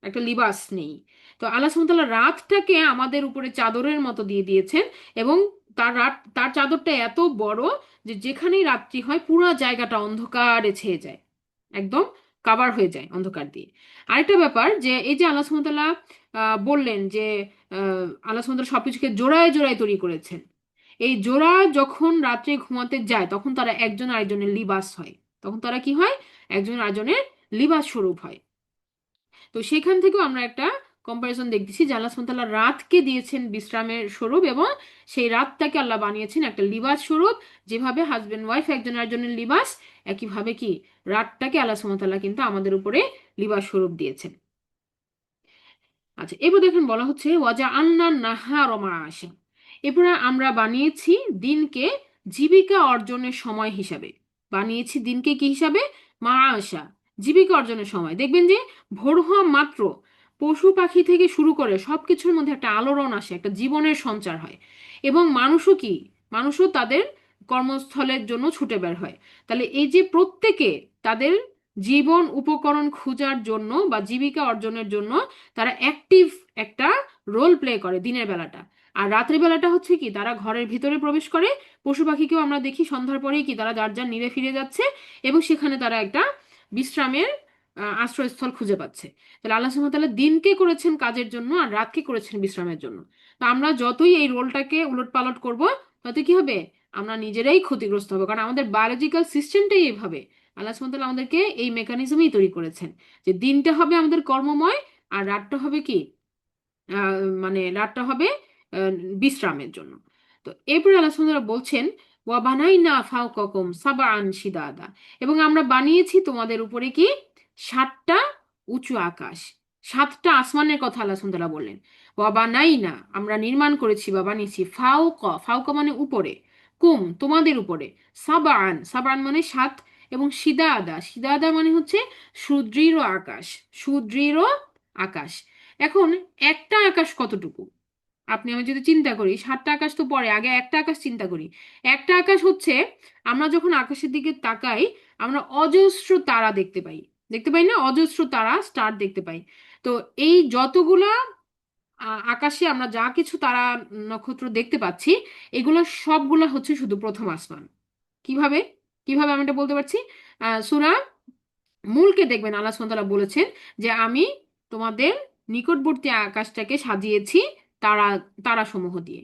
Speaker 1: একটা লিবাস নেই। তো আল্লাহ সুবহানাহু ওয়া তাআলা রাতটাকে আমাদের উপরে চাদরের মতো দিয়ে দিয়েছেন, এবং তার চাদরটা এত বড় যে যেখানেই রাত্রি হয় পুরো জায়গাটা অন্ধকারে ছেয়ে যায়, একদম কাভার হয়ে যায় অন্ধকার দিয়ে। আরেকটা ব্যাপার যে এই যে আল্লাহ সুবহানাহু ওয়া তাআলা বললেন যে আল্লাহ সুবহানাহু ওয়া তাআলা সবকিছুকে জোড়ায় জোড়ায় তৈরি করেছেন। এই জোড়া যখন রাত্রে ঘুমাতে যায় তখন তারা একজন আরেকজনের লিবাস হয়, তখন তারা কি হয়, একজন আরেকজনের লিবাস স্বরূপ হয়। তো সেখান থেকেও আমরা একটা কম্পারিজন দেখতেছি যে আল্লাহ সুবহানাহু ওয়া তাআলা রাতকে দিয়েছেন বিশ্রামের স্বরূপ, এবং সেই রাতটাকে আল্লাহ বানিয়েছেন একটা লিবাস স্বরূপ। যেভাবে হাজবেন্ড ওয়াইফ একজন আরেকজনের লিবাস, একইভাবে কি রাতটাকে আল্লাহ সুবহানাহু ওয়া তাআলা কিন্তু আমাদের উপরে লিবাস স্বরূপ দিয়েছেন। আচ্ছা, এবার দেখেন বলা হচ্ছে ওয়াজা আন্না নাহার মাআশা, এরপরে আমরা বানিয়েছি দিনকে জীবিকা অর্জনের সময় হিসাবে। বানিয়েছি দিনকে কি হিসাবে, মাআশা, জীবিকা অর্জনের সময়। দেখবেন যে ভোর হওয়া মাত্র পশু পাখি থেকে শুরু করে সবকিছুর মধ্যে একটা আলোড়ন আসে, একটা জীবনের সঞ্চার হয়, এবং মানুষও কি, মানুষও তাদের কর্মস্থলের জন্য ছুটে বের হয়। তাহলে এই যে প্রত্যেকে তাদের জীবন উপকরণ খোঁজার জন্য বা জীবিকা অর্জনের জন্য তারা অ্যাক্টিভ একটা রোল প্লে করে দিনের বেলাটা। আর রাত্রি বেলাটা হচ্ছে কি তারা ঘরের ভিতরে প্রবেশ করে। পশু পাখিকেও আমরা দেখি সন্ধ্যার পরেই কি তারা যার যার নিরে ফিরে যাচ্ছে, এবং সেখানে তারা একটা বিশ্রামের আশ্রয়স্থল খুঁজে পাচ্ছে। তাহলে আল্লাহ সুবহানাহু ওয়া তাআলা দিনকে করেছেন কাজের জন্য আর রাতকে করেছেন বিশ্রামের জন্য। তো আমরা যতই এই রোলটাকে উলটপালট করব, তত কি হবে, আমরা নিজেরাই ক্ষতিগ্রস্ত হবো, কারণ আমাদের বায়োলজিক্যাল সিস্টেমটাই এইভাবে। আল্লাহ সুবহানাহু ওয়া তাআলা আমাদেরকে এই মেকানিজমই তৈরি করেছেন যে দিনটা হবে আমাদের কর্মময়, আর রাতটা হবে কি, মানে রাতটা হবে আহ, বিশ্রামের জন্য। তো এরপরে আল্লাহ সুবহানাহু ওয়া তাআলা বলছেন ওয়া বানাইনা ফাওকাকুম সাবআন শিদাদা, এবং আমরা বানিয়েছি তোমাদের উপরে কি, সাতটা উঁচু আকাশ, সাতটা আসমানের কথা আল্লাহ সুবহানাহু ওয়া তাআলা বললেন। ওয়া বানাইনা, আমরা নির্মাণ করেছি বা বানিয়েছি, ফাওকা, ফাওকা মানে উপরে, কুম তোমাদের উপরে, সাবআন, সাবআন মানে সাত, এবং শিদাদা, শিদাদা মানে হচ্ছে সুদৃঢ় আকাশ, সুদৃঢ় আকাশ। এখন একটা আকাশ কতটুকু, আপনি আমি যদি চিন্তা করি, সাতটা আকাশ তো পরে, আগে একটা আকাশ চিন্তা করি। একটা আকাশ হচ্ছে, আমরা যখন আকাশের দিকে তাকাই আমরা অজস্র তারা দেখতে পাই, দেখতে পাই না, অজস্র তারা স্টার দেখতে পাই। তো এই যতগুলা আকাশে আমরা যা কিছু তারা নক্ষত্র দেখতে পাচ্ছি, এগুলো সবগুলা হচ্ছে শুধু প্রথম আসমান। কিভাবে, কিভাবে আমি এটা বলতে পারছি, সূরা মূলকে দেখবেন আল্লাহ সুবহানাহু ওয়া তাআলা বলেছেন যে আমি তোমাদের নিকটবর্তী আকাশটাকে সাজিয়েছি তারা, তারাসমূহ দিয়ে।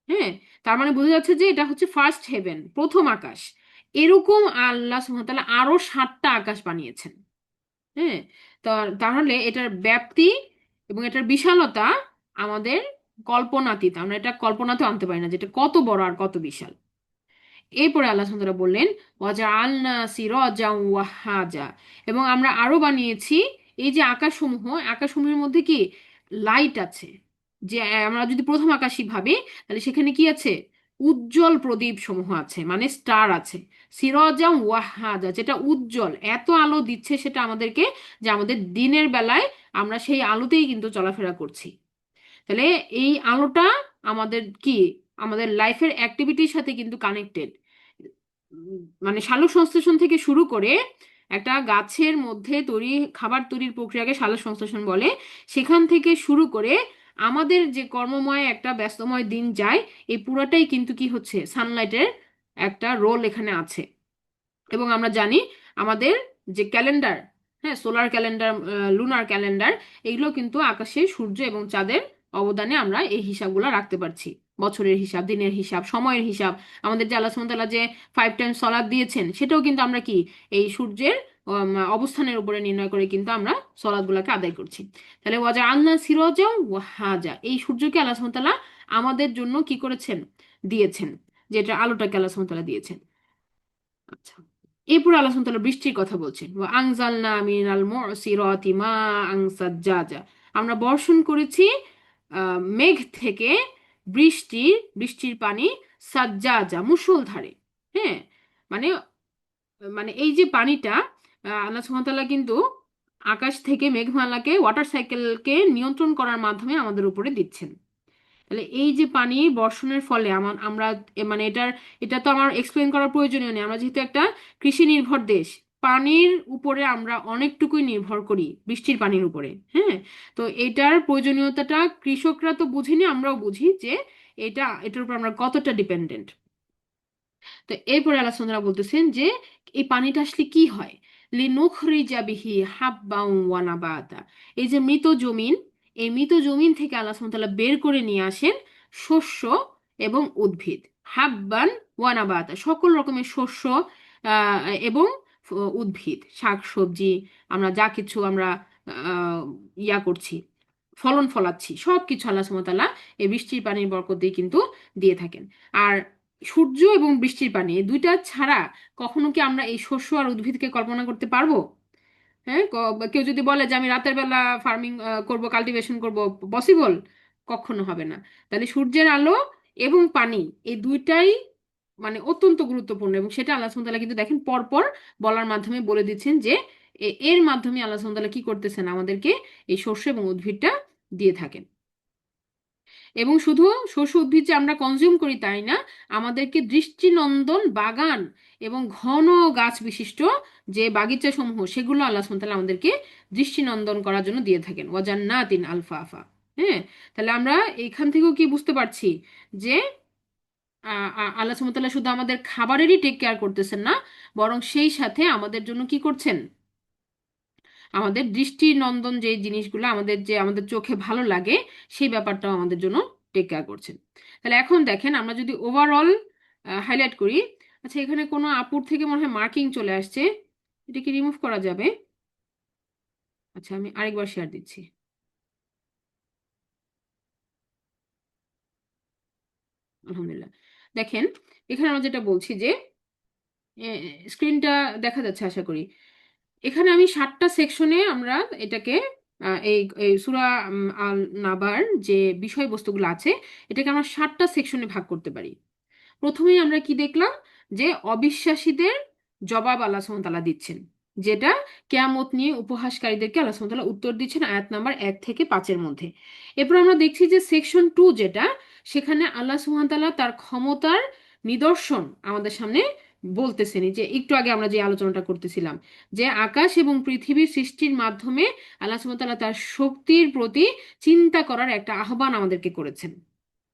Speaker 1: হ্যাঁ, তার মানে বোঝা যাচ্ছে যে এটা হচ্ছে ফার্স্ট হেভেন, প্রথম আকাশ। এরকম আল্লাহ সুবহানাহু ওয়া তাআলা আরো সাতটা আকাশ বানিয়েছেন। হ্যাঁ, তো তাহলে এটার ব্যাপ্তি এবং এটার বিশালতা আমাদের কল্পনাতীত, আমরা এটা কল্পনাতেও আনতে পারি না যেটা কত বড় আর কত বিশাল। এরপরে আল্লাহ সুবহানাহু ওয়া তাআলা বললেন ওয়াজআলনা সিরাজাও ওয়াহাজা, এবং আমরা আরো বানিয়েছি এই যে আকাশসমূহ, আকাশসমূহের মধ্যে কি লাইট আছে। যে আমরা যদি প্রথম আকাশই ভাবি তাহলে সেখানে কি আছে, উজ্জ্বল প্রদীপ সমূহ আছে, মানে স্টার আছে। সিরাজাও ওয়াহাজা, যেটা উজ্জ্বল, এত আলো দিচ্ছে সেটা আমাদেরকে, যে আমাদের দিনের বেলায় আমরা সেই আলোতেই কিন্তু চলাফেরা করছি। তাহলে এই আলোটা আমাদের কি, আমাদের লাইফের অ্যাক্টিভিটির সাথে কিন্তু কানেক্টেড। মানে সালোক সংশ্লেষণ থেকে শুরু করে একটা গাছের মধ্যে তৈরি খাবার তৈরির প্রক্রিয়াকে সালোক সংশ্লেষণ বলে, সেখান থেকে শুরু করে আমাদের যে কর্মময় একটা ব্যস্তময় দিন যায়, এই পুরাটাই কিন্তু কি হচ্ছে, সানলাইটের একটা রোল এখানে আছে। এবং আমরা জানি আমাদের যে ক্যালেন্ডার, হ্যাঁ, সোলার ক্যালেন্ডার, লুনার ক্যালেন্ডার, এগুলো কিন্তু আকাশে সূর্য এবং চাঁদের অবদানে আমরা এই হিসাবগুলো রাখতে পারছি। বছরের হিসাব, দিনের হিসাব, সময়ের হিসাব, আমাদের যে আল্লাহ সুবহানাহু ওয়া তাআলা যে 5 টাইম সলাদ দিয়েছেন সেটাও কিন্তু আমরা কি এই সূর্যের অবস্থানের উপরে নির্ণয় করে কিন্তু আমরা সলাদগুলোকে আদায় করছি। তাহলে ওয়াজা আল্লাহ সিরাজা ওয়াহাজা, এই সূর্যকে আল্লাহ সুবহানাহু ওয়া তাআলা আমাদের জন্য কি করেছেন, দিয়েছেন, যেটা আলোটাকে আল্লাহ সুবহানাহু ওয়া তাআলা দিয়েছেন। আচ্ছা, এরপরে আল্লাহ সুবহানাহু ওয়া তাআলা বৃষ্টির কথা বলছেন ওয়া আনজালনা মিনাল মুসিরাতি মাআন সাজ্জাজা, আমরা বর্ষণ করেছি মেঘ থেকে বৃষ্টি, বৃষ্টির পানি, সাজ্জাজা মুষলধারে। হ্যাঁ, মানে মানে এই যে পানিটা আল্লাহ সুবহানাহু ওয়া তাআলা কিন্তু আকাশ থেকে মেঘমালাকে, ওয়াটার সাইকেলকে নিয়ন্ত্রণ করার মাধ্যমে আমাদের উপরে দিচ্ছেন। তাহলে এই যে পানি বর্ষণের ফলে আমরা মানে এটা তো আমার এক্সপ্লেন করার প্রয়োজনীয় নেই, আমরা যেহেতু একটা কৃষি নির্ভর দেশ, পানির উপরে আমরা অনেকটুকুই নির্ভর করি, বৃষ্টির পানির উপরে। হ্যাঁ, তো এটার প্রয়োজনীয়তাটা কৃষকরা তো বুঝিনি, আমরাও বুঝি যে এটার উপর আমরা কতটা ডিপেন্ডেন্ট। তো এরপরে আল্লাহ সুবহানাহু বলতেছেন যে এই পানিটা আসলে কি হয়, লিনুখরিজা বিহি হাব্বাও ওয়া নাবাতা, এই যে মৃত জমিন, এই মৃত জমিন থেকে আল্লাহ সুবহানাহু ওয়া তাআলা বের করে নিয়ে আসেন শস্য এবং উদ্ভিদ। হাব্বান ওয়া নাবাতা, সকল রকমের শস্য আহ, এবং উদ্ভিদ, শাক সবজি, আমরা যা কিছু আমরা আহ, ইয়া করছি, ফলন ফলাচ্ছি, সব কিছু আল্লাহ সুবহানাহু ওয়া তাআলা এই বৃষ্টির পানির বরকত দিয়ে কিন্তু দিয়ে থাকেন। আর সূর্য এবং বৃষ্টির পানি এই দুইটা ছাড়া কখনো কি আমরা এই শস্য আর উদ্ভিদকে কল্পনা করতে পারবো? হ্যাঁ, কেউ যদি বলে যে আমি রাতের বেলা ফার্মিং করব, কাল্টিভেশন করব, পসিবল? কখনো হবে না। তাহলে সূর্যের আলো এবং পানি এই দুইটাই মানে অত্যন্ত গুরুত্বপূর্ণ, এবং সেটা আল্লাহ সুবহানাহু ওয়া তাআলা কিন্তু দেখেন পরপর বলার মাধ্যমে বলে দিচ্ছেন যে এর মাধ্যমে আল্লাহ সুবহানাহু ওয়া তাআলা কি করতেছেন, আমাদেরকে এই শস্য এবং উদ্ভিদটা দিয়ে থাকেন। এবং শুধু শস্য উদ্ভিদ যে আমরা কনজিউম করি তাই না, আমাদেরকে দৃষ্টিনন্দন বাগান এবং ঘন গাছ বিশিষ্ট যে বাগিচা সমূহ সেগুলো আল্লাহ সুবহানাহু ওয়া তাআলা আমাদেরকে দৃষ্টিনন্দন করার জন্য দিয়ে থাকেন, ওয়াজান্নাতিন আলফাফা। হ্যাঁ, তাহলে আমরা এখান থেকেও কি বুঝতে পারছি যে আল্লাহ সুবহানাহু ওয়া তাআলা শুধু আমাদের খাবারেরই টেক কেয়ার করতেছেন না, বরং সেই সাথে আমাদের জন্য কি করছেন, আমাদের দৃষ্টি নন্দন যে জিনিসগুলো আমাদের চোখে ভালো লাগে সেই ব্যাপারটাও আমাদের জন্য টেক কেয়ার করছেন। তাহলে এখন দেখেন আমরা যদি ওভারঅল হাইলাইট করি। আচ্ছা, এখানে কোনো আপুর থেকে মনে হয় মার্কিং চলে আসছে, এটা কি রিমুভ করা যাবে? আচ্ছা, আমি আরেকবার শেয়ার দিচ্ছি। আলহামদুলিল্লাহ। দেখেন, এখানে আমরা যেটা বলছি যে স্ক্রিনটা দেখা যাচ্ছে আশা করি। এখানে আমি 7টা সেকশনে আমরা এটাকে এই সূরা আল নাবার যে বিষয়বস্তুগুলো আছে এটাকে আমরা 7টা সেকশনে ভাগ করতে পারি। প্রথমেই আমরা কি দেখলাম, যে অবিশ্বাসীদের জবাব আল্লাহ সুবহানাহু ওয়া তাআলা দিচ্ছেন, যেটা কেয়ামত নিয়ে উপহাসকারীদেরকে আল্লাহ সুবহানাহু ওয়া তাআলা উত্তর দিচ্ছেন আয়াত নাম্বার 1 থেকে 5-এর মধ্যে। এরপর আমরা দেখছি যে সেকশন 2 যেটা, সেখানে আল্লাহ সুবহানাহু ওয়া তাআলা তার ক্ষমতার নিদর্শন আমাদের সামনে বলতেছেন, যে একটু আগে আমরা যে আলোচনাটা করতেছিলাম, যে আকাশ এবং পৃথিবীর সৃষ্টির মাধ্যমে আল্লাহ সুবহানাহু ওয়া তাআলা তার শক্তির প্রতি চিন্তা করার একটা আহ্বান আমাদেরকে করেছেন।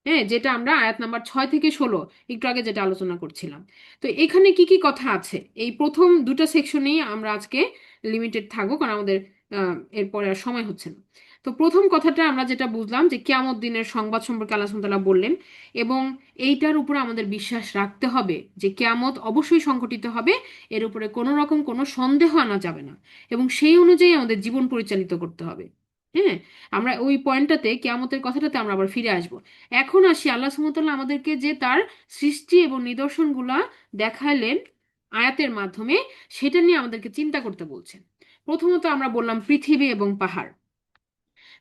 Speaker 1: হ্যাঁ, যেটা আমরা আয়াত নাম্বার 6 থেকে 16 একটু আগে যেটা আলোচনা করছিলাম। তো এখানে কি কি কথা আছে, এই প্রথম দুটো সেকশনেই আমরা আজকে লিমিটেড থাকবো, কারণ আমাদের এরপরে আর সময় হচ্ছে না। তো প্রথম কথাটা আমরা যেটা বুঝলাম যে কিয়ামত দিনের সংবাদ সম্পর্কে আল্লাহ সুবহানাহু ওয়া তাআলা বললেন, এবং এইটার উপরে আমাদের বিশ্বাস রাখতে হবে যে কিয়ামত অবশ্যই সংঘটিত হবে, এর উপরে কোনো রকম কোনো সন্দেহ আনা যাবে না, এবং সেই অনুযায়ী আমাদের জীবন পরিচালিত করতে হবে। হ্যাঁ, আমরা ওই পয়েন্টটাতে কিয়ামতের কথাটাতে আমরা আবার ফিরে আসবো। এখন আসি আল্লাহ সুবহানাহু ওয়া তাআলা আমাদেরকে যে তার সৃষ্টি এবং নিদর্শনগুলা দেখাইলেন আয়াতের মাধ্যমে, সেটা নিয়ে আমাদেরকে চিন্তা করতে বলছেন। প্রথমত আমরা বললাম পৃথিবী এবং পাহাড়।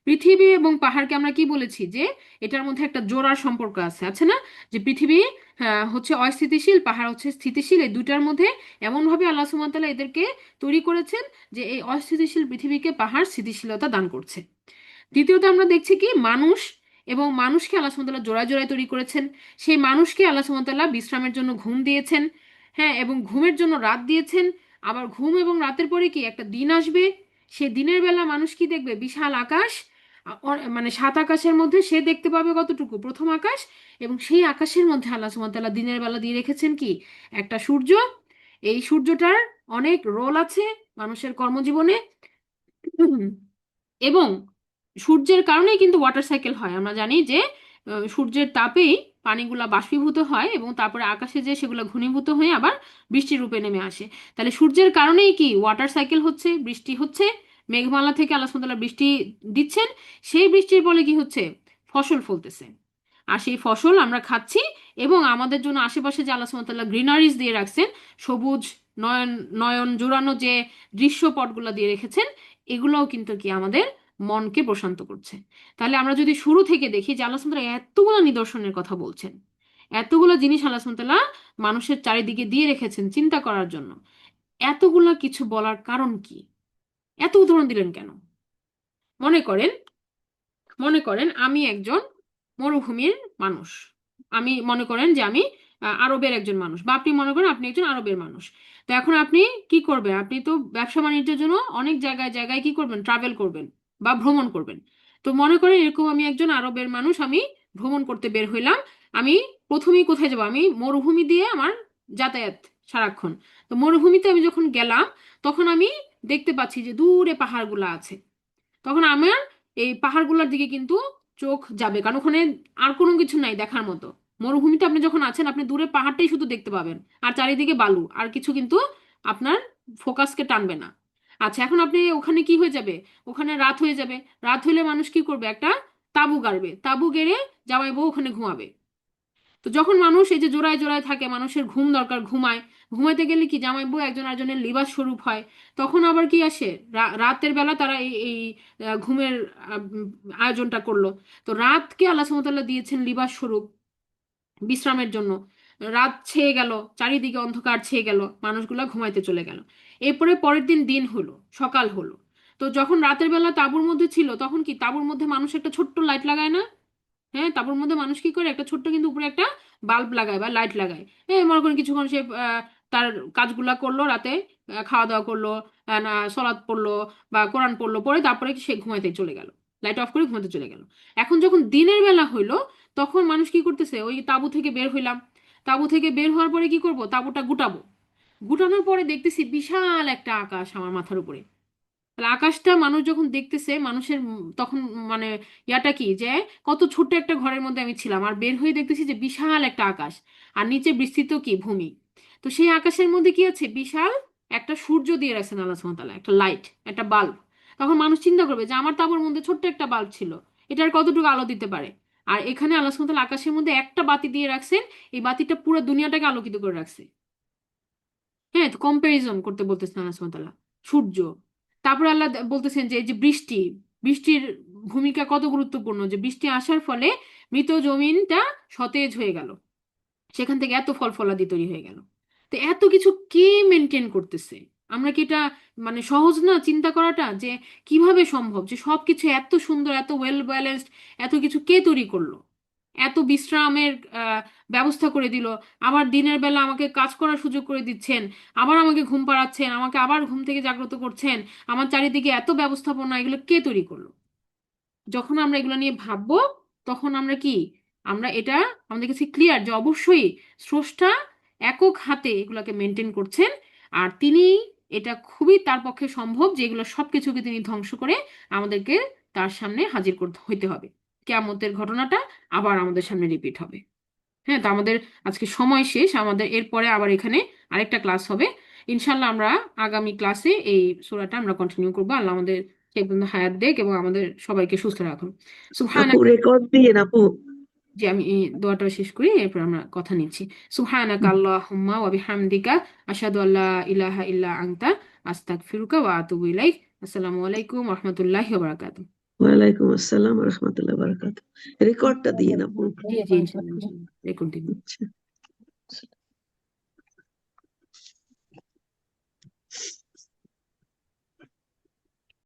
Speaker 1: পৃথিবী এবং পাহাড়কে আমরা কি বলেছি, যে এটার মধ্যে একটা জোড়ার সম্পর্ক আছে, আছে না? যে পৃথিবী হচ্ছে অস্থিতিশীল, পাহাড় হচ্ছে স্থিতিশীল, এই দুইটার মধ্যে এমনভাবে আল্লাহ সুবহানাহু ওয়া তাআলা এদেরকে তৈরি করেছেন যে এই অস্থিতিশীল পৃথিবীকে পাহাড় স্থিতিশীলতা দান করছে। দ্বিতীয়ত আমরা দেখছি কি, মানুষ এবং মানুষকে আল্লাহ সুবহানাহু ওয়া তাআলা জোড়ায় জোড়ায় তৈরি করেছেন। সেই মানুষকে আল্লাহ সুবহানাহু ওয়া তাআলা বিশ্রামের জন্য ঘুম দিয়েছেন। হ্যাঁ, এবং ঘুমের জন্য রাত দিয়েছেন। আবার ঘুম এবং রাতের পরে কি একটা দিন আসবে, সে দিনের বেলা মানুষ কি দেখবে, বিশাল আকাশ, মানে 7 আকাশের মধ্যে সে দেখতে পাবে কতটুকু, প্রথম আকাশ, এবং সেই আকাশের মধ্যে আল্লাহ সুবহানাহু ওয়া তাআলা দিনের বেলা দিয়ে রেখেছেন কি, একটা সূর্য। এই সূর্যটার অনেক রোল আছে মানুষের কর্মজীবনে। এবং সূর্যের কারণেই কিন্তু ওয়াটার সাইকেল হয়, আমরা জানি যে সূর্যের তাপেই পানিগুলা বাষ্পীভূত হয় এবং তারপরে আকাশে যে সেগুলো ঘনীভূত হয়ে আবার বৃষ্টির রূপে নেমে আসে। তাহলে সূর্যের কারণেই কি ওয়াটার সাইকেল হচ্ছে, বৃষ্টি হচ্ছে, মেঘমালা থেকে আল্লাহ সুবহানাহু ওয়া তাআলা বৃষ্টি দিচ্ছেন, সেই বৃষ্টির ফলে কি হচ্ছে, ফসল ফলতেছে, আর সেই ফসল আমরা খাচ্ছি। এবং আমাদের জন্য আশেপাশে যে আল্লাহ সুবহানাহু ওয়া তাআলা গ্রিনারিজ দিয়ে রাখছেন, সবুজ নয়ন নয়ন জোড়ানো যে দৃশ্যপটগুলো দিয়ে রেখেছেন, এগুলোও কিন্তু কি আমাদের মনকে প্রশান্ত করছে। তাহলে আমরা যদি শুরু থেকে দেখি যে আল্লাহ সুবহানাহু ওয়া তাআলা এতগুলো নিদর্শনের কথা বলছেন, এতগুলো জিনিস আল্লাহ সুবহানাহু ওয়া তাআলা মানুষের চারিদিকে দিয়ে রেখেছেন চিন্তা করার জন্য, এতগুলা কিছু বলার কারণ কি, এত উদাহরণ দিলেন কেন? মনে করেন, মনে করেন আমি একজন মরুভূমির মানুষ। আমি মনে করেন যে আমি আরবের একজন মানুষ, বা আপনি মনে করেন আপনি একজন আরবের মানুষ। তো এখন আপনি কি করবেন? আপনি তো ব্যবসা বাণিজ্যের জন্য অনেক জায়গায় জায়গায় কি করবেন, ট্রাভেল করবেন বা ভ্রমণ করবেন। তো মনে করেন এরকম আমি একজন আরবের মানুষ, আমি ভ্রমণ করতে বের হইলাম। আমি প্রথমেই কোথায় যাব? আমি মরুভূমি দিয়ে আমার যাতায়াত সারাক্ষণ। তো মরুভূমিতে আমি যখন গেলাম, তখন আমি দেখতে পাচ্ছি যে দূরে পাহাড়গুলো আছে। তখন আমার এই পাহাড়গুলোর দিকে কিন্তু চোখ যাবে, কারণ ওখানে আর কোনো কিছু নাই দেখার মতো। মরুভূমিতে আপনি যখন আছেন, আপনি দূরে পাহাড়টাই শুধু দেখতে পাবেন, আর চারিদিকে বালু, আর কিছু কিন্তু আপনার ফোকাসকে টানবে না। আচ্ছা, এখন আপনি ওখানে কি হয়ে যাবে? ওখানে রাত হয়ে যাবে। রাত হইলে মানুষ কি করবে? একটা তাঁবু গাড়বে, তাঁবু গেড়ে জামাই বউ ওখানে ঘুমাবে। তো যখন মানুষ এই যে জোড়ায় জোড়ায় থাকে, মানুষের ঘুম দরকার, ঘুমায়। ঘুমাইতে গেলে কি জামাই বউ একজন আরেকজনের লিবাস স্বরূপ হয়। তখন আবার কি আসে? রাতের বেলা তারা এই এই ঘুমের আহ, উম, আয়োজনটা করলো। তো রাতকে আল্লাহ সুবহানাহু ওয়া তাআলা দিয়েছেন লিবাস স্বরূপ, বিশ্রামের জন্য। রাত ছেয়ে গেল, চারিদিকে অন্ধকার ছেয়ে গেল, মানুষগুলা ঘুমাইতে চলে গেল। এরপরে পরের দিন দিন হলো, সকাল হলো। তো যখন রাতের বেলা তাঁবুর মধ্যে ছিল, তখন কি তাঁবুর মধ্যে মানুষ একটা ছোট্ট লাইট লাগায় না? হ্যাঁ, তারপর মধ্যে মানুষ কি করে? একটা ছোট্ট কিন্তু উপরে একটা বাল্ব লাগায় বা লাইট লাগায়। মনে করেন কিছুক্ষণ সে তার কাজগুলা করলো রাতে, খাওয়া দাওয়া করলো, না সলাৎ পড়লো বা কোরআন পড়লো, পরে তারপরে সে ঘুমাইতে চলে গেল, লাইট অফ করে ঘুমাতে চলে গেল। এখন যখন দিনের বেলা হইলো, তখন মানুষ কি করতেছে? ওই তাঁবু থেকে বের হইলাম। তাঁবু থেকে বের হওয়ার পরে কি করব? তাঁবুটা গুটাবো। গুটানোর পরে দেখতেছি বিশাল একটা আকাশ আমার মাথার উপরে। তাহলে আকাশটা মানুষ যখন দেখতেছে, মানুষের তখন মানে ইয়াটা কি, যে কত ছোট্ট একটা ঘরের মধ্যে আমি ছিলাম, আর বের হয়ে দেখতেছি যে বিশাল একটা আকাশ, আর নিচে বিস্তৃত কি ভূমি। তো সেই আকাশের মধ্যে কি আছে? বিশাল একটা সূর্য দিয়ে রাখছেন আল্লাহ সুবহানাহু ওয়া তাআলা, একটা লাইট, একটা বাল্ব। তখন মানুষ চিন্তা করবে যে আমার তাঁবুর মধ্যে ছোট্ট একটা বাল্ব ছিল, এটার কতটুকু আলো দিতে পারে। আর এখানে আল্লাহ সুবহানাহু ওয়া তাআলা আকাশের মধ্যে একটা বাতি দিয়ে রাখছেন, এই বাতিটা পুরো দুনিয়াটাকে আলোকিত করে রাখছে। হ্যাঁ, তো কম্পারিজন করতে বলতেছেন আল্লাহ সুবহানাহু ওয়া তাআলা, সূর্য। তারপর আল্লাহ বলতেছেন যে এই যে বৃষ্টি, বৃষ্টির ভূমিকা কত গুরুত্বপূর্ণ, যে বৃষ্টি আসার ফলে মৃত জমিনটা সতেজ হয়ে গেল, সেখান থেকে এত ফল ফলাদি তৈরি হয়ে গেল। তো এত কিছু কে মেনটেন করতেছে? আমরা কি এটা মানে সহজ না চিন্তা করাটা, যে কিভাবে সম্ভব যে সবকিছু এত সুন্দর, এত ওয়েল ব্যালেন্সড, এত কিছু কে তৈরি করলো? এত বিশ্রামের আহ, ব্যবস্থা করে দিল, আবার দিনের বেলা আমাকে কাজ করার সুযোগ করে দিচ্ছেন, আবার আমাকে ঘুম পাড়াচ্ছেন, আমাকে আবার ঘুম থেকে জাগ্রত করছেন, আমার চারিদিকে এত ব্যবস্থাপনা, এগুলো কে তৈরি করলো? যখন আমরা এগুলো নিয়ে ভাববো, তখন আমরা কি, আমরা এটা আমাদের কাছে ক্লিয়ার যে অবশ্যই স্রষ্টা একক হাতে এগুলোকে মেনটেন করছেন। আর তিনি, এটা খুবই তার পক্ষে সম্ভব যে এগুলো সবকিছুকে তিনি ধ্বংস করে আমাদেরকে তার সামনে হাজির করতে হইতে হবে। কিয়ামতের ঘটনাটা আবার আমাদের সামনে রিপিট হবে। হ্যাঁ, তো আমাদের আজকে সময় শেষ। আমাদের এরপরে আবার এখানে আরেকটা ক্লাস হবে ইনশাল্লাহ। আমরা আগামী ক্লাসে এই সূরাটা আমরা কন্টিনিউ করবো। আল্লাহ আমাদের সে পর্যন্ত হায়াত দেখ এবং আমাদের সবাইকে সুস্থ রাখুন। সুবহান,
Speaker 2: আপু রেকর্ড দিয়ে আপু।
Speaker 1: যে আমি এই দোয়াটা শেষ করি, এরপর আমরা কথা নিচ্ছি। সুবহানাকা আল্লাহুম্মা ওয়া বিহামদিকা আশহাদু আল্লা ইলাহা ইল্লা আনতা আস্তাগফিরুকা ওয়া আতুবু ইলাইক। আসসালামু আলাইকুম ওয়া রাহমাতুল্লাহি ওয়া বারাকাতুহু।
Speaker 2: ওয়ালাইকুম আসসালাম রহমতুল্লাহ বারাকাত। রেকর্ডটা দিয়ে আপু।
Speaker 1: জি জি, ইনশাআল্লাহ ইনশাআল্লাহ রেকর্ড দিন।
Speaker 2: আচ্ছা।